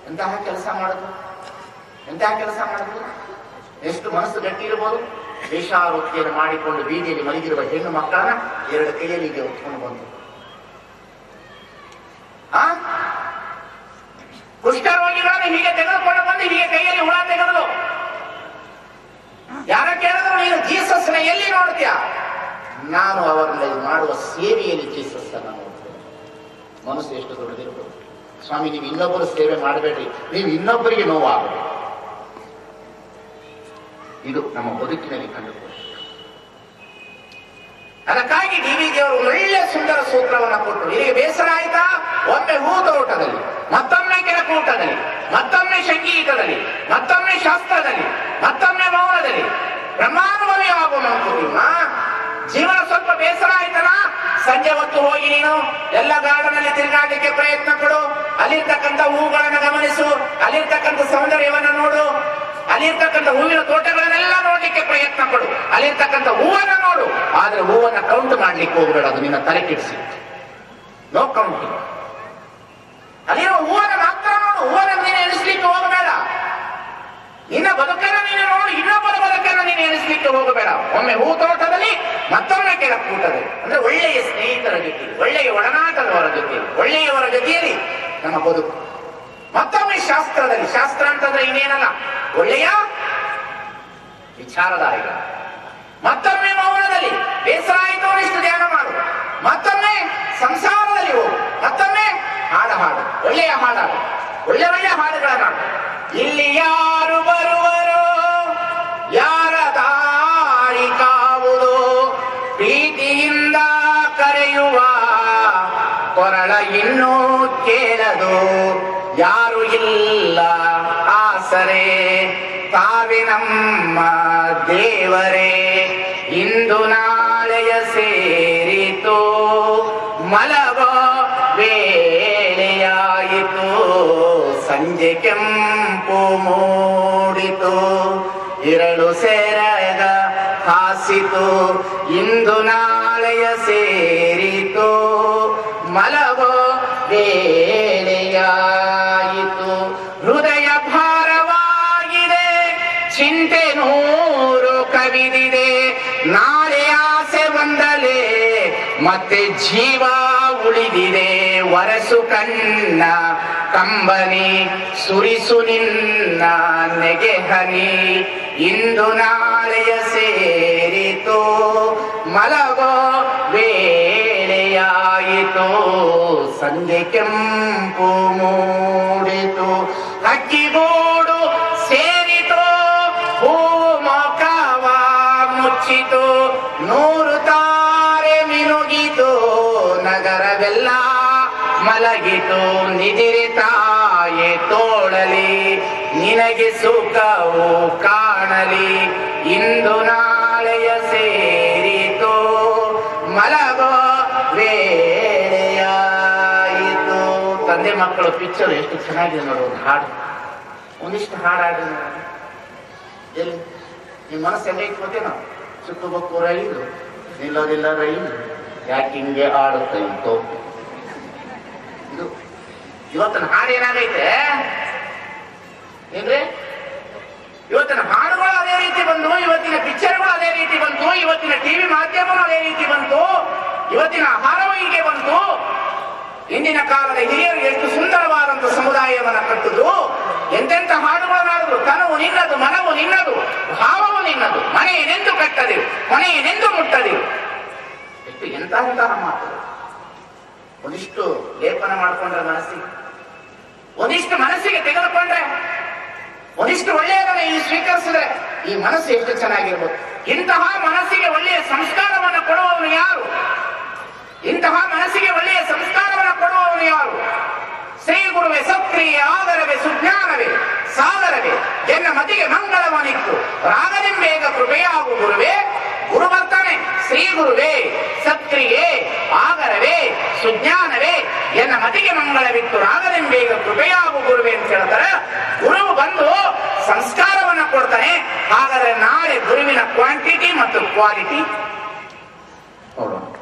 ಎಂತಹ ಕೆಲಸ ಮಾಡಿದ್ರು, ಎಷ್ಟು ಮನಸ್ಸು ಗಟ್ಟಿ ಇರಬಹುದು. ವೇಷಾವೃತ್ತಿಯನ್ನು ಮಾಡಿಕೊಂಡು ಬೀದಿಯಲ್ಲಿ ಮಲಗಿರುವ ಹೆಣ್ಣು ಮಕ್ಕಳನ್ನ 2 ಕೈಯಲ್ಲಿ ಹೊತ್ಕೊಂಡು ಬಂದು, ಕುಷ್ಠರೋಗಿಗಳನ್ನು ಹೀಗೆ ತೆಗೆದುಕೊಂಡು ಬಂದು ಹೀಗೆ ಕೈಯಲ್ಲಿ ಹುಳ ತೆಗೆದಲು. ಯಾರ ಕೇಳಿದ್ರು ನೀನು ಜೀಸಸ್ನ ಎಲ್ಲಿ ನೋಡ್ತೀಯ? ನಾನು ಅವರಲ್ಲಿ ಮಾಡುವ ಸೇವೆಯಲ್ಲಿ ಜೀಸಸ್ ಅನ್ನ ನೋಡ್ತೇನೆ. ಮನಸ್ಸು ಎಷ್ಟು ದೊಡ್ಡದಿರ್ಬೋದು. ಸ್ವಾಮಿ, ನೀವು ಇನ್ನೊಬ್ಬರು ಸೇವೆ ಮಾಡಬೇಡ್ರಿ, ನೀವು ಇನ್ನೊಬ್ಬರಿಗೆ ನೋವಾಗಬೇಡಿ. ಇದು ನಮ್ಮ ಬದುಕಿನಲ್ಲಿ ಕಂಡುಕೊಳ್ಳಿ. ಅದಕ್ಕಾಗಿ ಡಿ.ವಿ.ಜಿ ಅವರು ಒಳ್ಳೆ ಸುಂದರ ಸೂತ್ರವನ್ನು ಕೊಟ್ಟರು. ಇಲ್ಲಿಗೆ ಬೇಸರ ಆಯ್ತಾ? ಒಮ್ಮೆ ಹೂತೋಟದಲ್ಲಿ, ಮತ್ತೊಮ್ಮೆ ಕೆಳಕೂಟದಲ್ಲಿ, ಮತ್ತೊಮ್ಮೆ ಸಂಗೀತದಲ್ಲಿ, ಮತ್ತೊಮ್ಮೆ ಶಾಸ್ತ್ರದಲ್ಲಿ, ಮತ್ತೊಮ್ಮೆ ಮೌನದಲ್ಲಿ ಬ್ರಹ್ಮಾನುಭವಿ ಆಗುವ ಮಂಕುತಿಮ್ಮ. ಜೀವನ ಸ್ವಲ್ಪ ಬೇಸರ ಆಯ್ತಲ್ಲ, ಸಂಜೆ ಹೊತ್ತು ಹೋಗಿ ನೀನು ಎಲ್ಲ ಗಾರ್ಡನಲ್ಲಿ ತಿರುಗಾಡಲಿಕ್ಕೆ ಪ್ರಯತ್ನ ಪಡು. ಅಲ್ಲಿರ್ತಕ್ಕಂಥ ಹೂಗಳನ್ನು ಗಮನಿಸು, ಅಲ್ಲಿರ್ತಕ್ಕಂಥ ಸೌಂದರ್ಯವನ್ನು ನೋಡು, ಅಲ್ಲಿರ್ತಕ್ಕಂಥ ಹೂವಿನ ತೋಟಗಳನ್ನೆಲ್ಲ ನೋಡ್ಲಿಕ್ಕೆ ಪ್ರಯತ್ನ ಪಡು, ಅಲ್ಲಿರ್ತಕ್ಕಂಥ ಹೂವನ್ನ ನೋಡು. ಆದ್ರೆ ಹೂವನ್ನ ಕೌಂಟ್ ಮಾಡ್ಲಿಕ್ಕೆ ಹೋಗ್ಬೇಡ, ಅದು ನಿನ್ನ ತಲೆ ಕೆಡಿಸಿ. No counting. ಅಲ್ಲಿರೋ ಹೂವನ್ನ ಮಾತ್ರ ನೋಡು, ಹೂವನ್ನ ನೀನು ಎಣಿಸ್ಲಿಕ್ಕೆ ಹೋಗಬೇಡ. ನಿನ್ನ ಬದುಕನ್ನು ನೀನು ನೋಡು, ಇನ್ನೊಬ್ಬರ ಬದುಕನ್ನು ನೀನು ಎಣಿಸ್ಲಿಕ್ಕೆ ಹೋಗಬೇಡ. ಒಮ್ಮೆ ಹೂ ತೋಟದಲ್ಲಿ, ಮತ್ತೊಮ್ಮೆ ಕೆಳಕೂಟದಲ್ಲಿ. ಅಂದ್ರೆ ಒಳ್ಳೆಯ ಸ್ನೇಹಿತರ ಜೊತೆ, ಒಳ್ಳೆಯ ಒಡನಾಟದವರ ಜೊತೆ, ಒಳ್ಳೆಯವರ ಜೊತೆಯಲ್ಲಿ ನಮ್ಮ ಬದುಕು. ಮತ್ತೊಮ್ಮೆ ಶಾಸ್ತ್ರದಲ್ಲಿ, ಶಾಸ್ತ್ರ ಅಂತಂದ್ರೆ ಇನ್ನೇನಲ್ಲ, ಒಳ್ಳೆಯ ವಿಚಾರಧಾರೆಗಳ. ಮತ್ತೊಮ್ಮೆ ಮೌನದಲ್ಲಿ, ಬೇಸರ ಆಯಿತು ಇಷ್ಟು ಧ್ಯಾನ ಮಾಡು. ಮತ್ತೊಮ್ಮೆ ಸಂಸಾರದಲ್ಲಿ ಹೋಗು, ಮತ್ತೊಮ್ಮೆ ಹಾಡು, ಒಳ್ಳೆಯ ಹಾಡಾಡು, ಒಳ್ಳೆ ಹಾಡುಗಳನ್ನ ಹಾಡು. ಇಲ್ಲಿ ಯಾರು ಬರುವರು, ಯಾರ ದಾರಿ ಕಾವುದು, ಪ್ರೀತಿಯಿಂದ ಕರೆಯುವ ಕೊರಳ ಇನ್ನೂ ಕೇಳದು. ಯಾರು ಇಲ್ಲ ಆಸರೆ, ತಾವೇ ನಮ್ಮ ದೇವರೇ. ಇಂದು ನಾಳೆಯ ಸೇರಿತು, ಮಲವ ವೇಳೆಯಾಯಿತು, ಸಂಜೆ ಕೆಂಪು ಮೂಡಿತು, ಇರಳು ಸೆರಗ ಹಾಸಿತು. ಇಂದು ನಾಳೆಯ ಸೇರಿತು, ಮಲವ ವೇಳೆಯಾಯಿತು. ಹೃದಯ ಭಾರವಾಗಿದೆ, ಚಿಂತೆ ನೂರು ಕವಿದಿದೆ. ನಾಳೆ ಆಸೆ ಬಂದಲೇ ಮತ್ತೆ ಜೀವ ಉಳಿದಿದೆ. ವರಸು ಕಣ್ಣ ಕಂಬನಿ, ಸುರಿಸು ನಿನ್ನ ನೆಗೆಹನಿ. ಇಂದು ನಾಳೆಯ ಸೇರಿತು, ಮಲಗೋ ವೇಳೆಯಾಯಿತು, ಸಂಜೆ ಕೆಂಪು ಮೂಡಿತು. ಹಕ್ಕಿಗೂಡು ಸೇರಿತು, ಹೂವು ಮೊಕವ ಮುಚ್ಚಿತು, 100 ತಾರೆ ಮಿನುಗಿತು, ನಗರವೆಲ್ಲ ಮಲಗಿತು. ನಿದಿರೆ ತಾಯೆ ತೋಳಲಿ, ನಿನಗೆ ಸುಖವು ಕಾಣಲಿ. ಇಂದು ನಾಳೆಯ ಸೇರಿತು, ಮಲಗೋ ವೇಳೆಯಾಯಿತು. ತಂದೆ ಮಕ್ಕಳು ಪಿಕ್ಚರ್ ಎಷ್ಟು ಚೆನ್ನಾಗಿದೆ ನೋಡೋದು. ಹಾಡು ಒಂದಿಷ್ಟು ಹಾಡಾಡಿ ನೋಡಿ. ಎಲ್ಲಿ ನಿಮ್ಮ ಮನಸ್ಸು ಎಲ್ಲ ಇಟ್ಕೊತೇನೋ. ಸುತ್ತಬೇಕು ರೈಲು, ನಿಲ್ಲೋದಿಲ್ಲ ರೈಲು, ಯಾಕಿಂಗೆ ಆಡುತ್ತೈತೋ. ಇದು ಇವತ್ತಿನ ಹಾಡು ಏನಾಗೈತೆ ಏನ್ರಿ? ಇವತ್ತಿನ ಹಾಡುಗಳು ಅದೇ ರೀತಿ ಬಂದು, ಇವತ್ತಿನ ಪಿಕ್ಚರ್ಗಳು ಅದೇ ರೀತಿ ಬಂತು, ಇವತ್ತಿನ ಟಿವಿ ಮಾಧ್ಯಮಗಳು ಅದೇ ರೀತಿ ಬಂತು, ಇವತ್ತಿನ ಆಹಾರವೂ ಹೀಗೆ ಬಂತು. ಇಂದಿನ ಕಾಲದ ಹಿರಿಯರು ಎಷ್ಟು ಸುಂದರವಾದಂತ ಸಮುದಾಯವನ್ನು ಕಟ್ಟಿದ್ರು, ಎಂತೆಂಥ ಹಾಡುಗಳನ್ನು ಹಾಡಿದ್ರು. ತನವು ನಿನ್ನದು, ಮನವು ನಿನ್ನದು, ಭಾವವು ನಿನ್ನದು. ಮನೆಯನೆಂದು ಕಟ್ಟದಿರು, ಮನೆಯನೆಂದು ಮುಟ್ಟದಿರು. ಎಷ್ಟು ಎಂತಹ ಮಾತುಗಳು. ಒಂದಿಷ್ಟು ಲೇಪನ ಮಾಡಿಕೊಂಡ್ರೆ ಮನಸ್ಸಿಗೆ, ಒಂದಿಷ್ಟು ಮನಸ್ಸಿಗೆ ತೆಗೆದುಕೊಂಡ್ರೆ, ಒಂದಿಷ್ಟು ಒಳ್ಳೆಯದನ್ನ ಇಲ್ಲಿ ಸ್ವೀಕರಿಸಿದ್ರೆ ಈ ಮನಸ್ಸು ಎಷ್ಟು ಚೆನ್ನಾಗಿರ್ಬೋದು. ಇಂತಹ ಮನಸ್ಸಿಗೆ ಒಳ್ಳೆಯ ಸಂಸ್ಕಾರವನ್ನು ಕೊಡುವವನು ಯಾರು? ಇಂತಹ ಮನಸ್ಸಿಗೆ ಒಳ್ಳೆಯ ಸಂಸ್ಕಾರವನ್ನು ಕೊಡುವವನು ಯಾರು? ಶ್ರೀ ಗುರುವೆ ಸಕ್ರಿಯ ಆದರವೇ ಸುಜ್ಞಾನವೇ ಸಾದರವೇ ಎನ್ನ ಮತಿಗೆ ಮಂಗಳವನಿತ್ತು, ರಾಗನೆಂಬೇಗ ಕೃಪೆಯಾಗು ಗುರುವೇ. ಗುರು ಬರ್ತಾನೆ, ಶ್ರೀ ಗುರುವೇ ಸಕ್ರಿಯೇ ಆಗರವೇ ಸುಜ್ಞಾನವೇ ಎನ್ನ ಮತಿಗೆ ಮಂಗಳವಿತ್ತು, ರಾಗನೆಂಬೇಗ ಕೃಪೆಯಾಗು ಗುರುವೇ ಅಂತ ಹೇಳ್ತಾರೆ. ಗುರು ಬಂದು ಸಂಸ್ಕಾರವನ್ನ ಕೊಡ್ತಾನೆ. ಹಾಗಾದ್ರೆ ನಾಳೆ ಗುರುವಿನ ಕ್ವಾಂಟಿಟಿ ಮತ್ತು ಕ್ವಾಲಿಟಿ ನೋಡೋಣ.